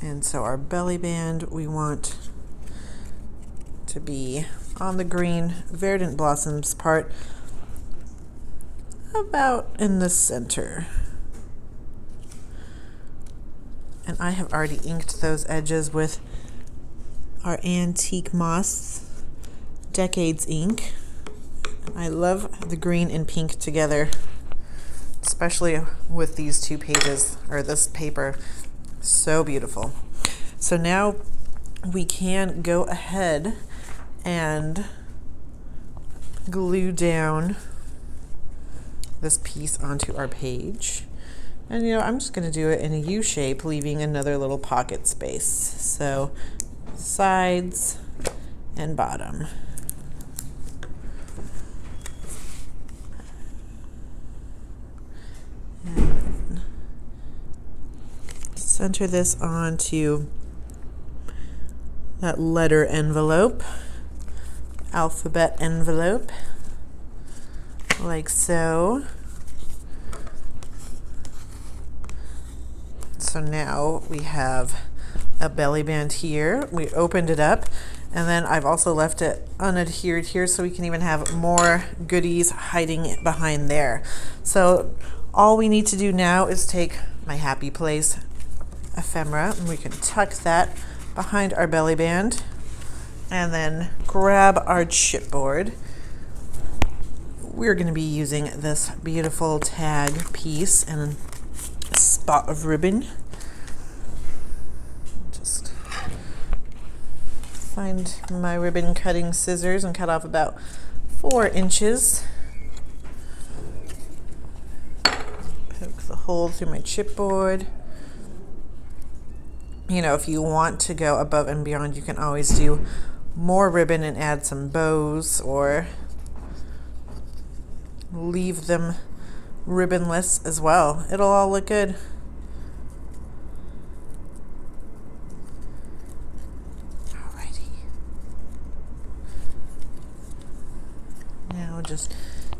And so our belly band, we want to be on the green Verdant Blossoms part, about in the center. And I have already inked those edges with our Antique Moss Decades ink. I love the green and pink together, especially with these two pages, or this paper. So beautiful. So now we can go ahead and glue down this piece onto our page. And I'm just going to do it in a U shape, leaving another little pocket space. So sides and bottom. center this onto that letter envelope, alphabet envelope, like so. So now we have a belly band here. We opened it up, and then I've also left it unadhered here so we can even have more goodies hiding behind there. So all we need to do now is take my happy place ephemera, and we can tuck that behind our belly band, and then grab our chipboard. We're going to be using this beautiful tag piece and a spot of ribbon. Just find my ribbon cutting scissors and cut off about 4 inches. Poke the hole through my chipboard. You know, if you want to go above and beyond, you can always do more ribbon and add some bows, or leave them ribbonless as well. It'll all look good. Alrighty. Now just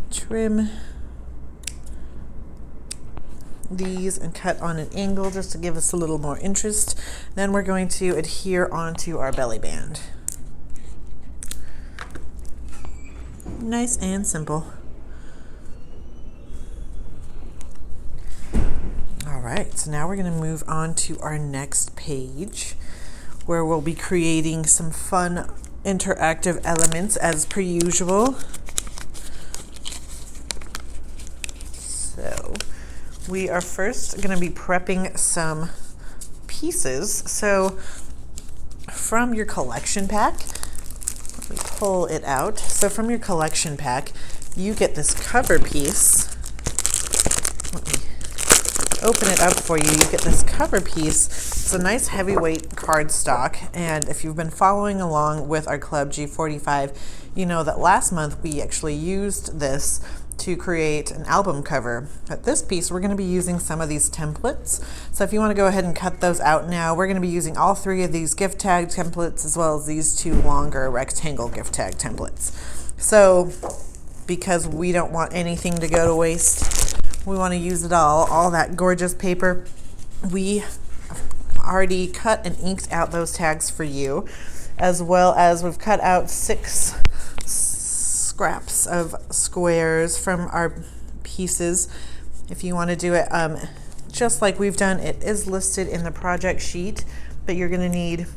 trim these and cut on an angle just to give us a little more interest. Then we're going to adhere onto our belly band. Nice and simple. All right, so now we're going to move on to our next page, where we'll be creating some fun interactive elements as per usual. So we are first going to be prepping some pieces. So from your collection pack, let me pull it out. So from your collection pack, you get this cover piece. Let me open it up for you. You get this cover piece. It's a nice heavyweight cardstock, and if you've been following along with our club G45, you know that last month we actually used this to create an album cover. At this piece, we're going to be using some of these templates. So if you want to go ahead and cut those out now, we're going to be using all 3 of these gift tag templates, as well as these 2 longer rectangle gift tag templates. So because we don't want anything to go to waste, we want to use it all that gorgeous paper. We already cut and inked out those tags for you, as well as we've cut out 6 scraps of squares from our pieces. If you want to do it just like we've done, it is listed in the project sheet, but you're going to need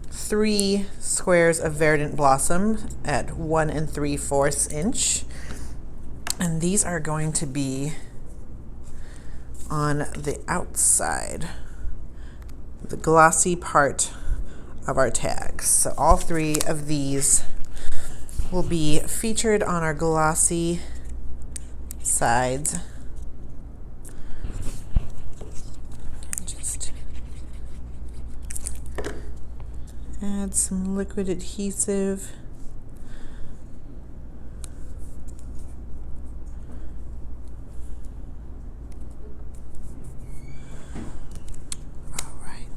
3 squares of verdant blossom at 1 3/4 inch, and these are going to be on the outside, the glossy part of our tags. So all 3 of these will be featured on our glossy sides. Just add some liquid adhesive.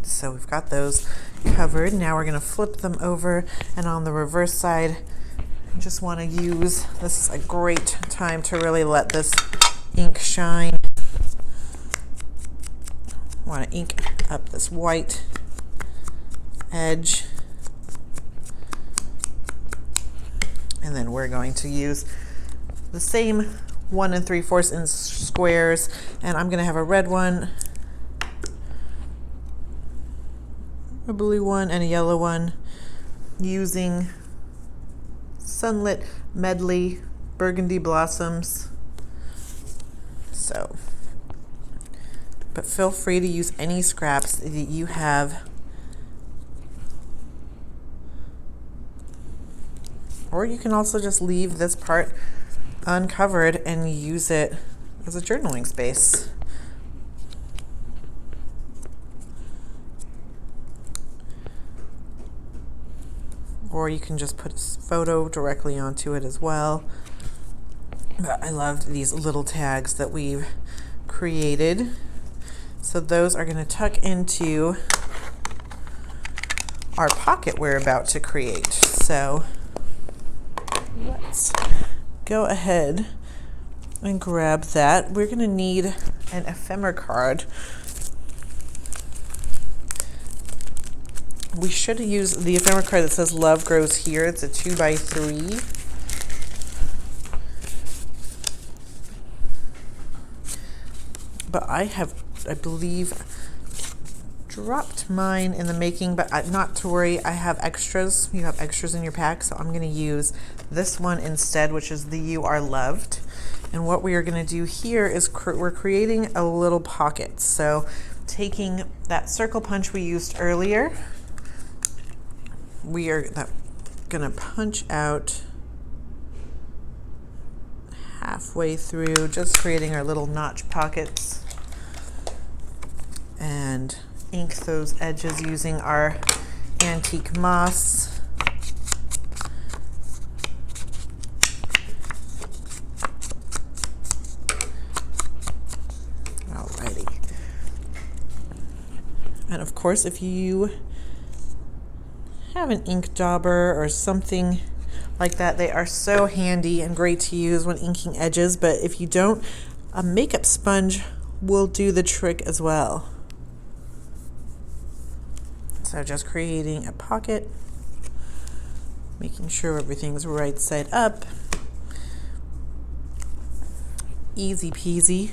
So we've got those covered. Now we're going to flip them over, and on the reverse side, I just want to use, this is a great time to really let this ink shine. I want to ink up this white edge, and then we're going to use the same 1 3/4 inch squares, and I'm going to have a red one, a blue one, and a yellow one, using Sunlit Medley Burgundy Blossoms. So, but feel free to use any scraps that you have, or you can also just leave this part uncovered and use it as a journaling space. Or you can just put a photo directly onto it as well. But I loved these little tags that we've created. So those are going to tuck into our pocket we're about to create. So let's go ahead and grab that. We're going to need an ephemera card. We should use the ephemera card that says Love Grows Here. It's a 2x3. But I believe, dropped mine in the making, but not to worry, I have extras. You have extras in your pack, so I'm going to use this one instead, which is the You Are Loved. And what we are going to do here is we're creating a little pocket. So taking that circle punch we used earlier, we are going to punch out halfway through, just creating our little notch pockets, and ink those edges using our antique moss. Alrighty. And of course, if you have an ink dauber or something like that, they are so handy and great to use when inking edges. But if you don't, a makeup sponge will do the trick as well. So just creating a pocket, making sure everything's right side up. Easy peasy.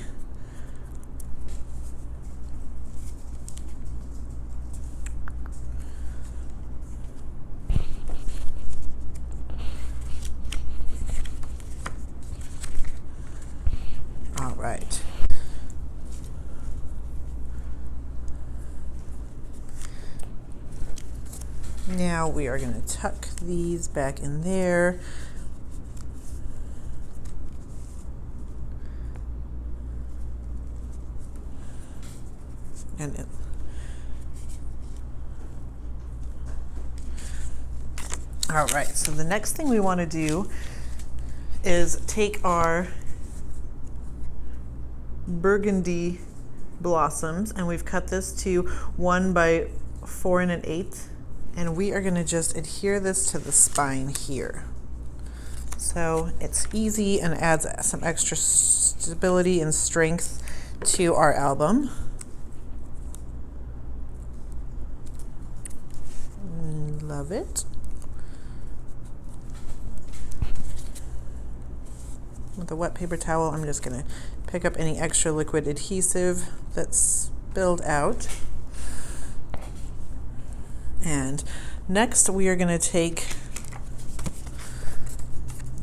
All right. Now we are going to tuck these back in there. All right, so the next thing we want to do is take our burgundy blossoms, and we've cut this to 1 by 4 1/8, and we are going to just adhere this to the spine here. So it's easy and adds some extra stability and strength to our album. Love it. With a wet paper towel, I'm just going to pick up any extra liquid adhesive that's spilled out. And next we are going to take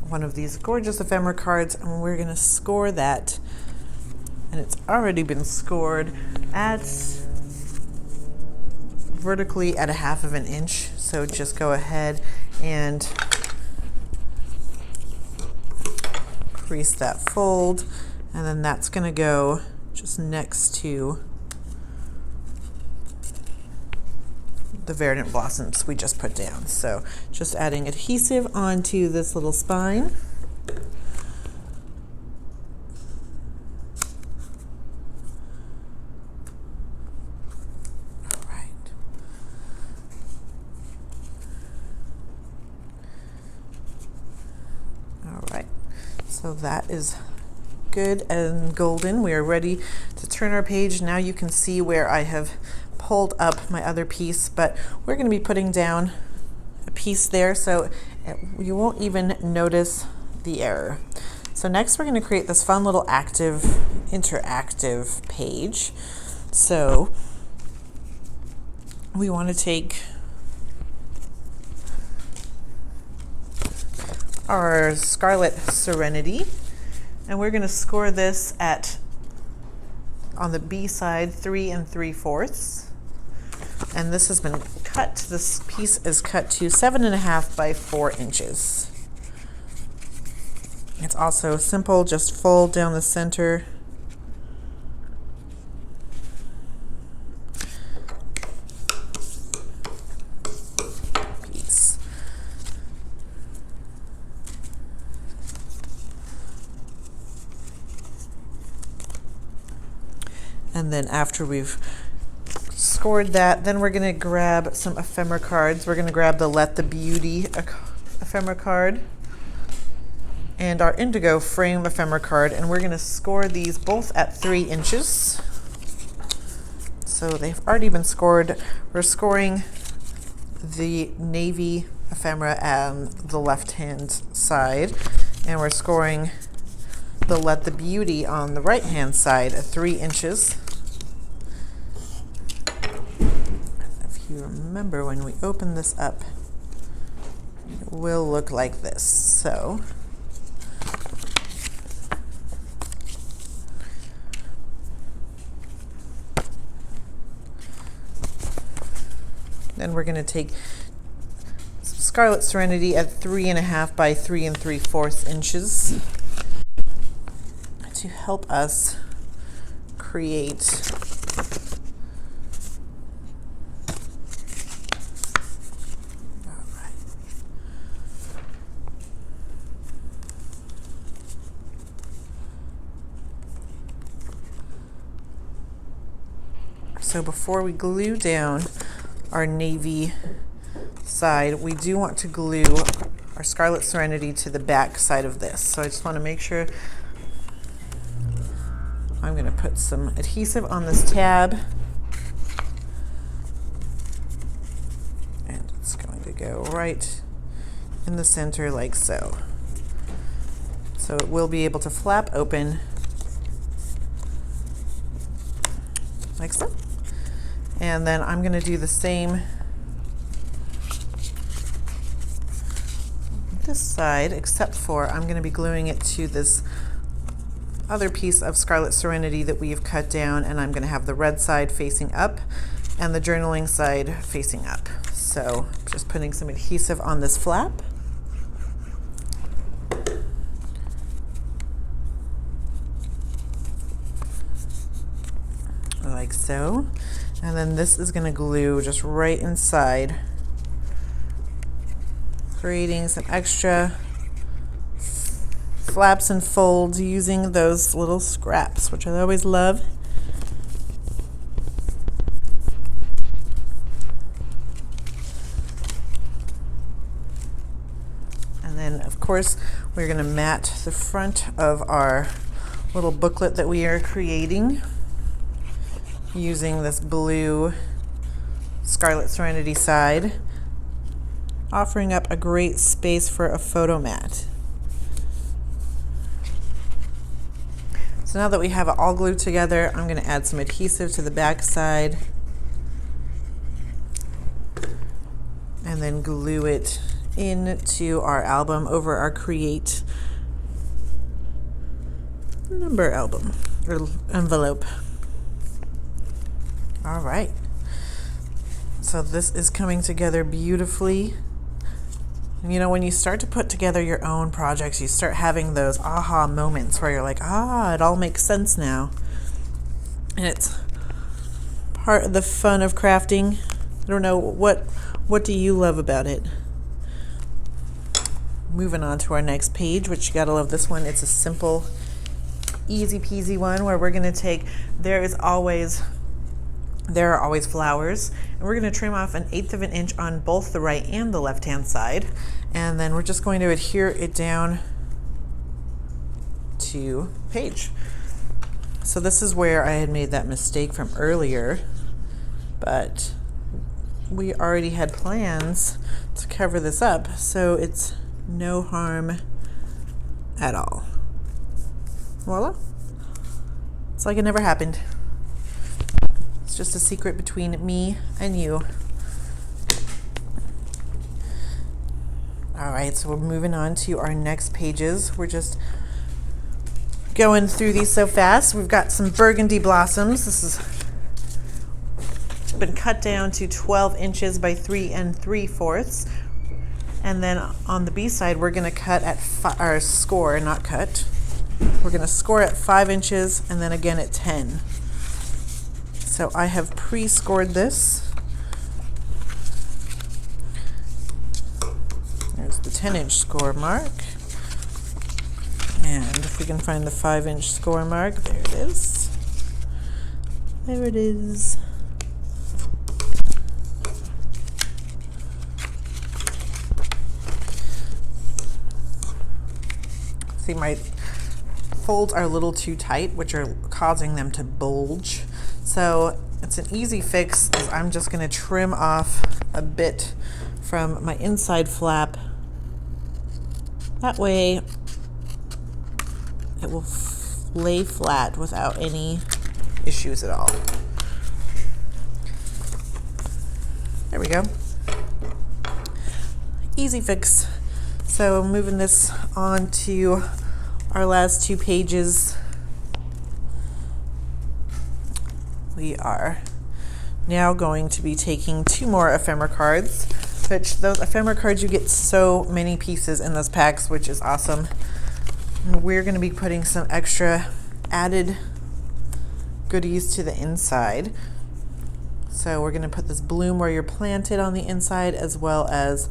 one of these gorgeous ephemera cards, and we're going to score that. And it's already been scored at vertically at 1/2 inch. So just go ahead and crease that fold, and then that's going to go just next to the verdant blossoms we just put down. So just adding adhesive onto this little spine. All right. All right. So that is good and golden. We are ready to turn our page. Now you can see where I have pulled up my other piece, but we're going to be putting down a piece there so you won't even notice the error. So next we're going to create this fun little interactive page. So we want to take our Scarlet Serenity, and we're going to score this at, on the B side, 3 3/4. And this has been cut, this piece is cut to 7.5 by 4 inches. It's also simple, just fold down the center. Piece. And then after we've scored that, then we're going to grab some ephemera cards. We're going to grab the Let the Beauty ephemera card and our indigo frame ephemera card, and we're going to score these both at 3 inches. So they've already been scored. We're scoring the navy ephemera on the left hand side, and we're scoring the Let the Beauty on the right hand side at 3 inches. If you remember, when we open this up, it will look like this. So then we're going to take Scarlet Serenity at 3.5 by 3 3/4 inches to help us create So before we glue down our navy side, we do want to glue our Scarlet Serenity to the back side of this. So I just want to make sure I'm going to put some adhesive on this tab, and it's going to go right in the center like so. So it will be able to flap open like so. And then I'm going to do the same this side, except for I'm going to be gluing it to this other piece of Scarlet Serenity that we have cut down, and I'm going to have the red side facing up and the journaling side facing up. So just putting some adhesive on this flap. Like so. And then this is going to glue just right inside, creating some extra flaps and folds using those little scraps, which I always love. And then, of course, we're going to mat the front of our little booklet that we are creating using this blue Scarlet Serenity side, offering up a great space for a photo mat. So now that we have it all glued together, I'm going to add some adhesive to the back side and then glue it into our album over our Create number album or envelope. All right, so this is coming together beautifully. And you know, when you start to put together your own projects, you start having those aha moments where you're like, it all makes sense now. And it's part of the fun of crafting. I don't know, what do you love about it? Moving on to our next page, which you gotta love this one. It's a simple, easy peasy one where we're gonna take, there are always flowers, and we're going to trim off 1/8 of an inch on both the right and the left hand side, and then we're just going to adhere it down to page. So this is where I had made that mistake from earlier, but we already had plans to cover this up, so it's no harm at all. Voila. It's like it never happened. It's just a secret between me and you. All right, so we're moving on to our next pages. We're just going through these so fast. We've got some burgundy blossoms. This has been cut down to 12 inches by 3 3/4. And then on the B side, we're going to cut at or score, not cut. We're going to score at 5 inches and then again at 10. So I have pre-scored this. There's the 10-inch score mark. And if we can find the 5-inch score mark, there it is. There it is. See, my folds are a little too tight, which are causing them to bulge. So it's an easy fix. Is I'm just going to trim off a bit from my inside flap. That way it will lay flat without any issues at all. There we go. Easy fix. So moving this on to our last 2 pages. We are now going to be taking 2 more ephemera cards, which those ephemera cards, you get so many pieces in those packs, which is awesome. And we're going to be putting some extra added goodies to the inside. So we're going to put this bloom where you're planted on the inside, as well as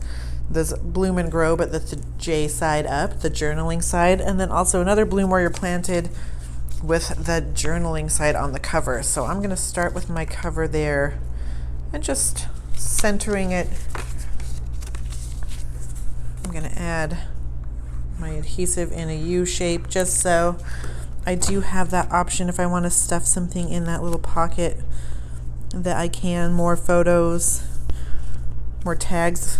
this bloom and grow, but that's the J side up, the journaling side, and then also another bloom where you're planted with the journaling side on the cover. So I'm going to start with my cover there and just centering it. I'm going to add my adhesive in a U shape, just so I do have that option if I want to stuff something in that little pocket that I can. More photos, more tags.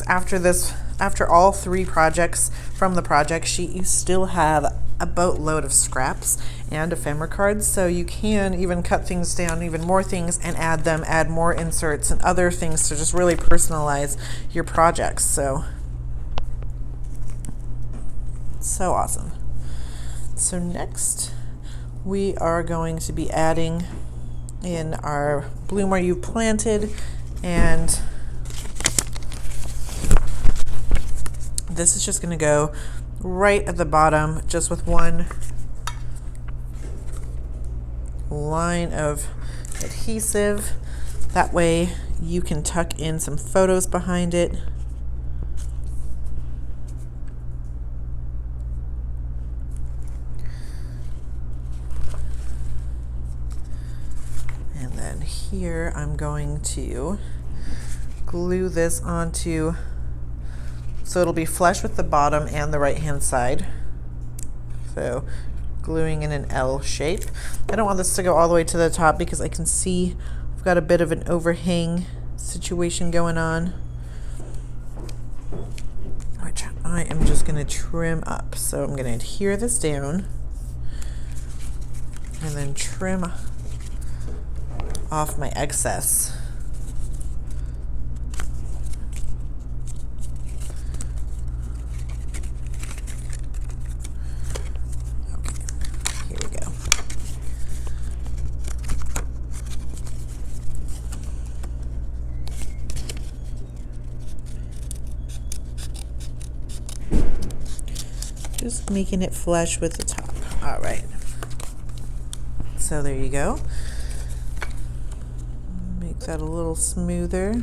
After all 3 projects from the project sheet, you still have a boatload of scraps and ephemera cards, so you can even cut things down, even more things, and add more inserts and other things to just really personalize your projects. So awesome. So next we are going to be adding in our bloom where you planted, and this is just going to go right at the bottom, just with one line of adhesive. That way you can tuck in some photos behind it. And then here I'm going to glue this onto, so it'll be flush with the bottom and the right hand side. So gluing in an L shape. I don't want this to go all the way to the top because I can see I've got a bit of an overhang situation going on, which I am just going to trim up. So I'm going to adhere this down and then trim off my excess. Just making it flush with the top. All right. So there you go. Make that a little smoother.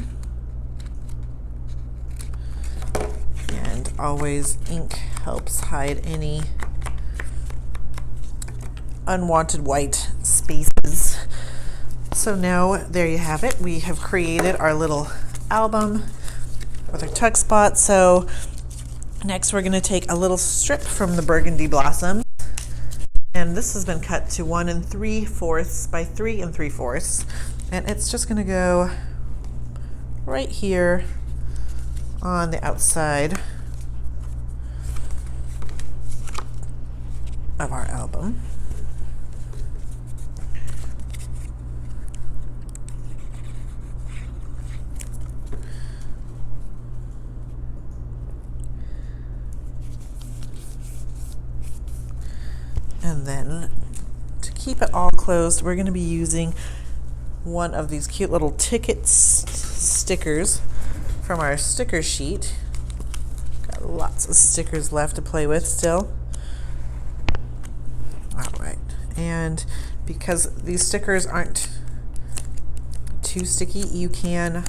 And always ink helps hide any unwanted white spaces. So now there you have it. We have created our little album with our tuck spot. So next we're going to take a little strip from the burgundy blossom, and this has been cut to 1 3/4 by 3 3/4, and it's just going to go right here on the outside of our album. And then to keep it all closed, we're going to be using one of these cute little stickers from our sticker sheet. Got lots of stickers left to play with still. All right, and because these stickers aren't too sticky, you can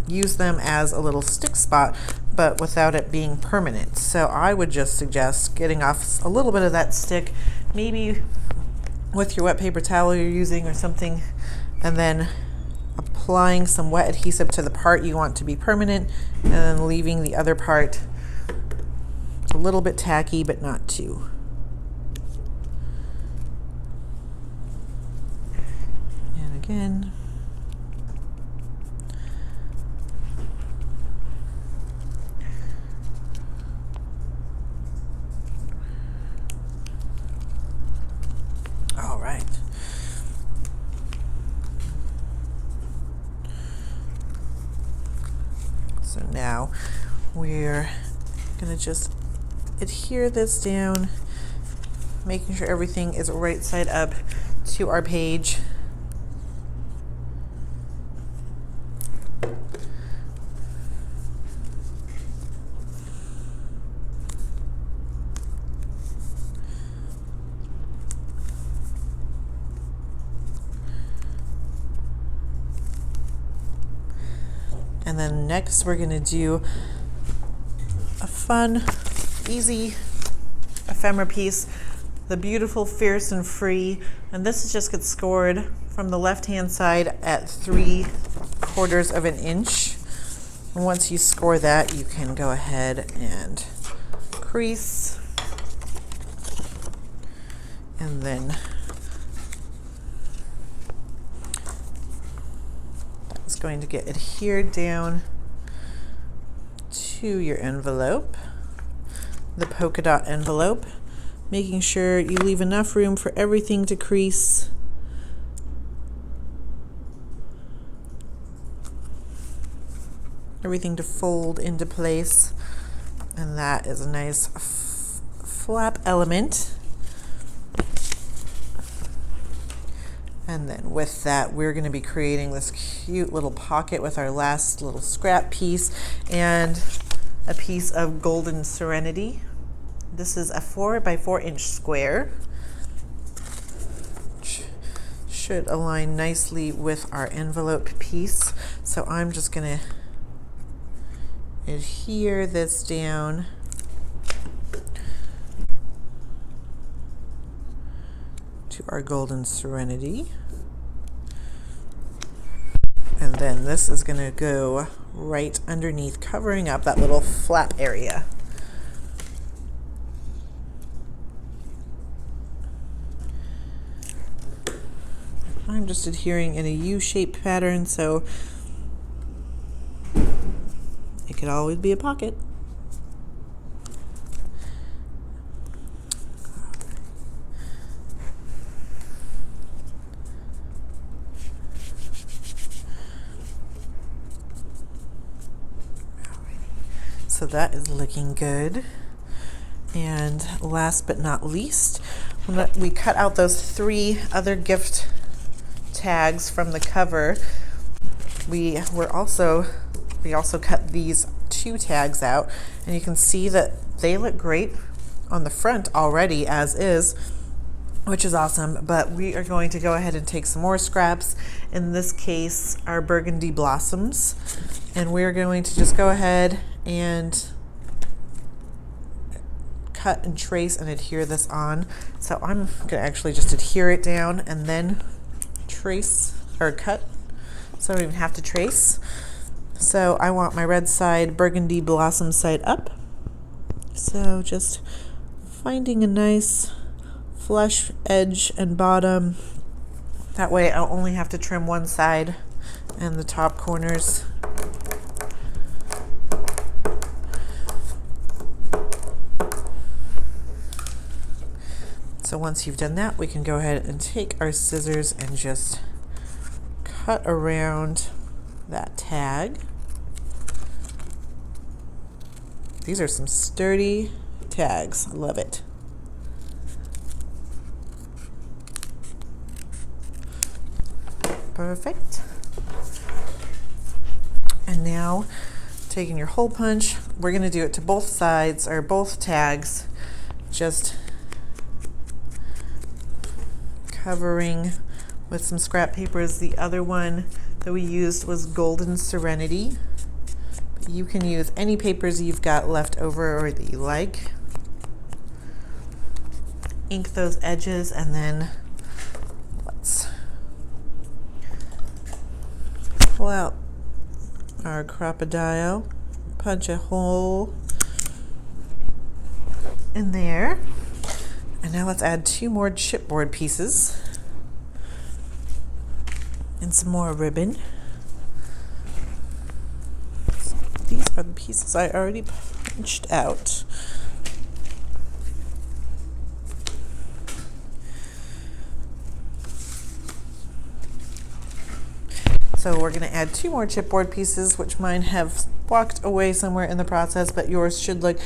use them as a little stick spot, but without it being permanent. So I would just suggest getting off a little bit of that stick, maybe with your wet paper towel you're using or something, and then applying some wet adhesive to the part you want to be permanent, and then leaving the other part a little bit tacky, but not too. And again. All right. So now we're gonna just adhere this down, making sure everything is right side up to our page. And then next we're gonna do a fun, easy ephemera piece, the beautiful Fierce and Free. And this is just gets scored from the left-hand side at 3/4 of an inch. And once you score that, you can go ahead and crease. And then that's going to get adhered down to your envelope, the polka dot envelope, making sure you leave enough room for everything to crease. Everything to fold into place. And that is a nice flap element. And then with that, we're going to be creating this cute little pocket with our last little scrap piece and a piece of Golden Serenity. This is a 4x4 square. Should align nicely with our envelope piece. So I'm just going to adhere this down. To our Golden Serenity. And then this is going to go right underneath, covering up that little flap area. I'm just adhering in a U-shaped pattern, so it could always be a pocket. So that is looking good. And last but not least, we cut out those 3 other gift tags from the cover. We also cut these 2 tags out, and you can see that they look great on the front already as is, which is awesome. But we are going to go ahead and take some more scraps, in this case our burgundy blossoms, and we're going to just go ahead and cut and trace and adhere this on. So I'm going to actually just adhere it down and then trace or cut, so I don't even have to trace. So I want my red side, burgundy blossom side up. So just finding a nice flush edge and bottom. That way I'll only have to trim one side and the top corners. So once you've done that, we can go ahead and take our scissors and just cut around that tag. These are some sturdy tags. I love it. Perfect. And now, taking your hole punch, we're going to do it to both sides or both tags, just covering with some scrap papers. The other one that we used was Golden Serenity. But you can use any papers you've got left over or that you like. Ink those edges and then pull out our crocodile, punch a hole in there, and now let's add 2 more chipboard pieces and some more ribbon. So these are the pieces I already punched out. So we're going to add 2 more chipboard pieces, which mine have walked away somewhere in the process, but yours should look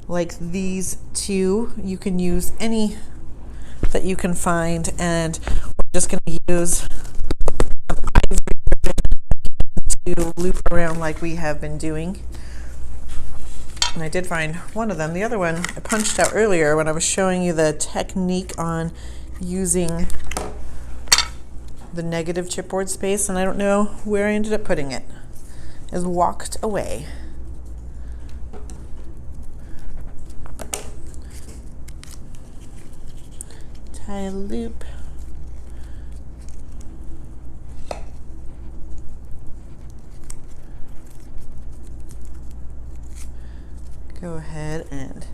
like these 2. You can use any that you can find, and we're just going to use some ivory to loop around like we have been doing. And I did find one of them. The other one I punched out earlier when I was showing you the technique on using the negative chipboard space, and I don't know where I ended up putting it. Is walked away. Tie a loop. Go ahead and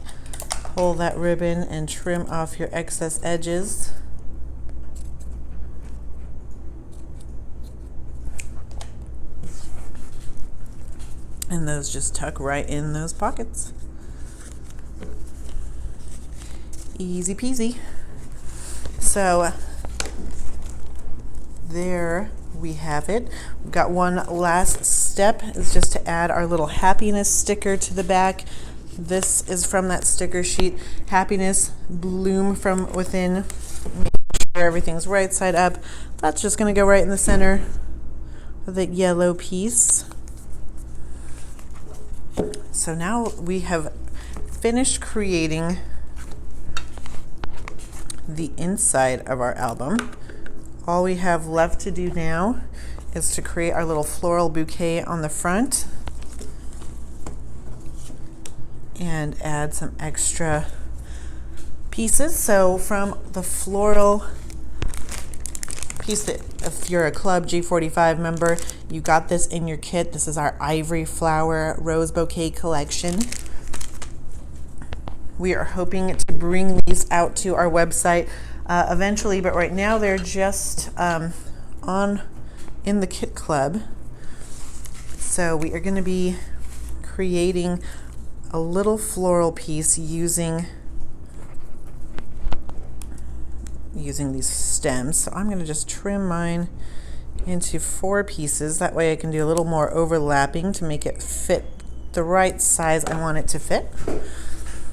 pull that ribbon and trim off your excess edges. And those just tuck right in those pockets. Easy peasy. So there we have it. We've got one last step, is just to add our little happiness sticker to the back. This is from that sticker sheet. Happiness, bloom from within. Make sure everything's right side up. That's just going to go right in the center of the yellow piece. So now we have finished creating the inside of our album. All we have left to do now is to create our little floral bouquet on the front and add some extra pieces. So from the floral piece, that if you're a club G45 member, you got this in your kit. This is our ivory flower rose bouquet collection. We are hoping to bring these out to our website eventually, but right now they're just in the kit club. So we are going to be creating a little floral piece using these stems. So I'm going to just trim mine into 4 pieces. That way I can do a little more overlapping to make it fit the right size I want it to fit.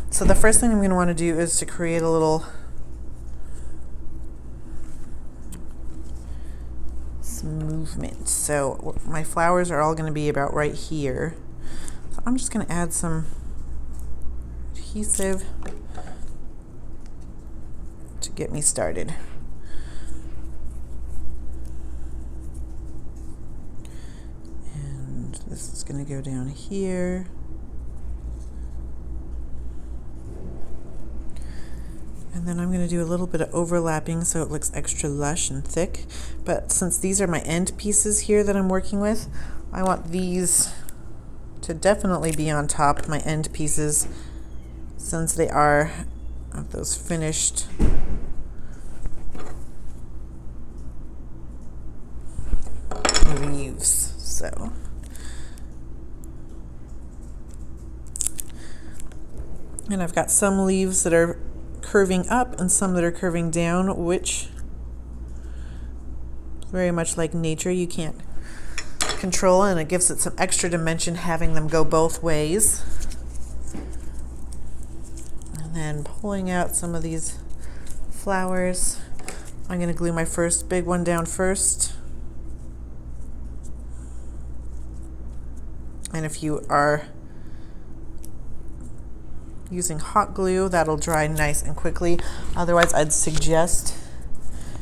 So the first thing I'm going to want to do is to create a little movement. So my flowers are all going to be about right here. So I'm just going to add some adhesive to get me started. And this is going to go down here. And then I'm going to do a little bit of overlapping so it looks extra lush and thick. But since these are my end pieces here that I'm working with, I want these to definitely be on top, my end pieces, since they are those finished leaves. So and I've got some leaves that are curving up and some that are curving down, which very much like nature, you can't control, and it gives it some extra dimension having them go both ways. And then pulling out some of these flowers, I'm going to glue my first big one down first. And if you are using hot glue, that'll dry nice and quickly. Otherwise, I'd suggest,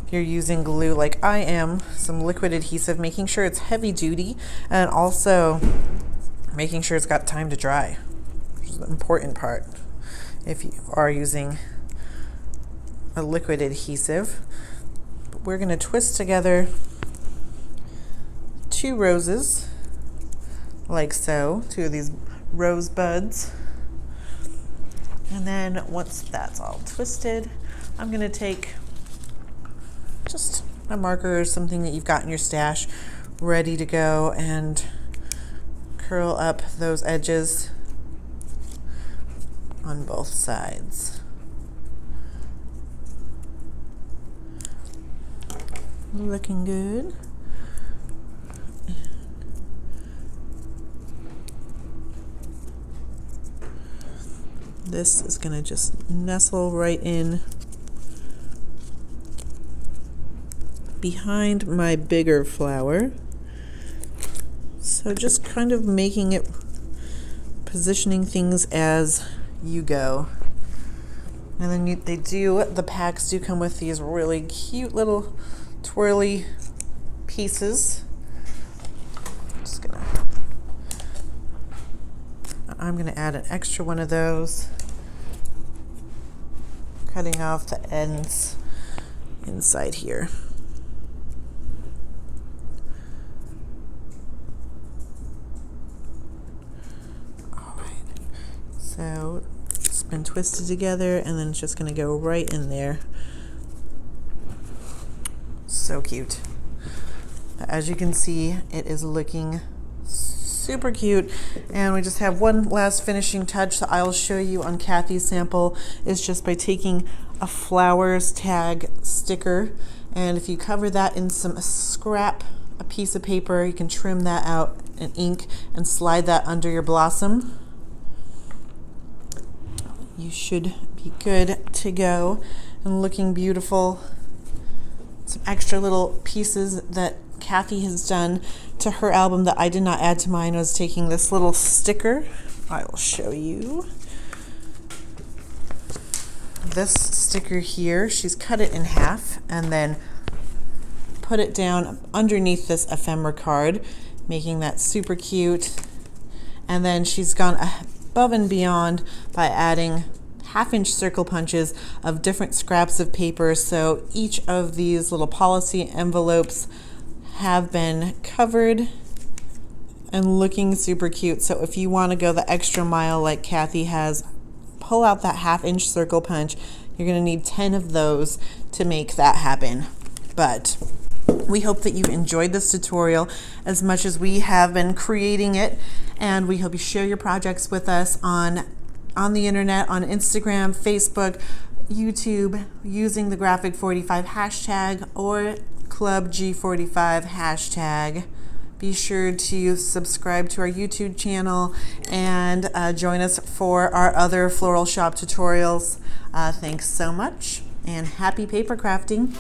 if you're using glue like I am, some liquid adhesive, making sure it's heavy duty, and also making sure it's got time to dry, which is the important part if you are using a liquid adhesive. But we're going to twist together 2 roses, like so, 2 of these rose buds. And then once that's all twisted, I'm going to take just a marker or something that you've got in your stash ready to go and curl up those edges on both sides. Looking good. This is going to just nestle right in behind my bigger flower. So just kind of making it, positioning things as you go. And then the packs do come with these really cute little twirly pieces. I'm gonna add an extra one of those, cutting off the ends inside here. All right, so it's been twisted together and then it's just gonna go right in there. So cute. As you can see, it is looking super cute, and we just have one last finishing touch that I'll show you on Kathy's sample is just by taking a flowers tag sticker, and if you cover that in some a piece of paper, you can trim that out in ink and slide that under your blossom. You should be good to go and looking beautiful. Some extra little pieces that Kathy has done to her album that I did not add to mine. I was taking this little sticker. I will show you. This sticker here, she's cut it in half and then put it down underneath this ephemera card, making that super cute. And then she's gone above and beyond by adding 1/2-inch circle punches of different scraps of paper. So each of these little policy envelopes have been covered and looking super cute. So if you want to go the extra mile like Kathy has, pull out that 1/2-inch circle punch. You're going to need 10 of those to make that happen. But we hope that you enjoyed this tutorial as much as we have been creating it, and we hope you share your projects with us on the internet, on Instagram, Facebook, YouTube, using the Graphic45 hashtag or Club G45 hashtag. Be sure to subscribe to our YouTube channel and join us for our other Floral Shop tutorials. Thanks so much and happy paper crafting.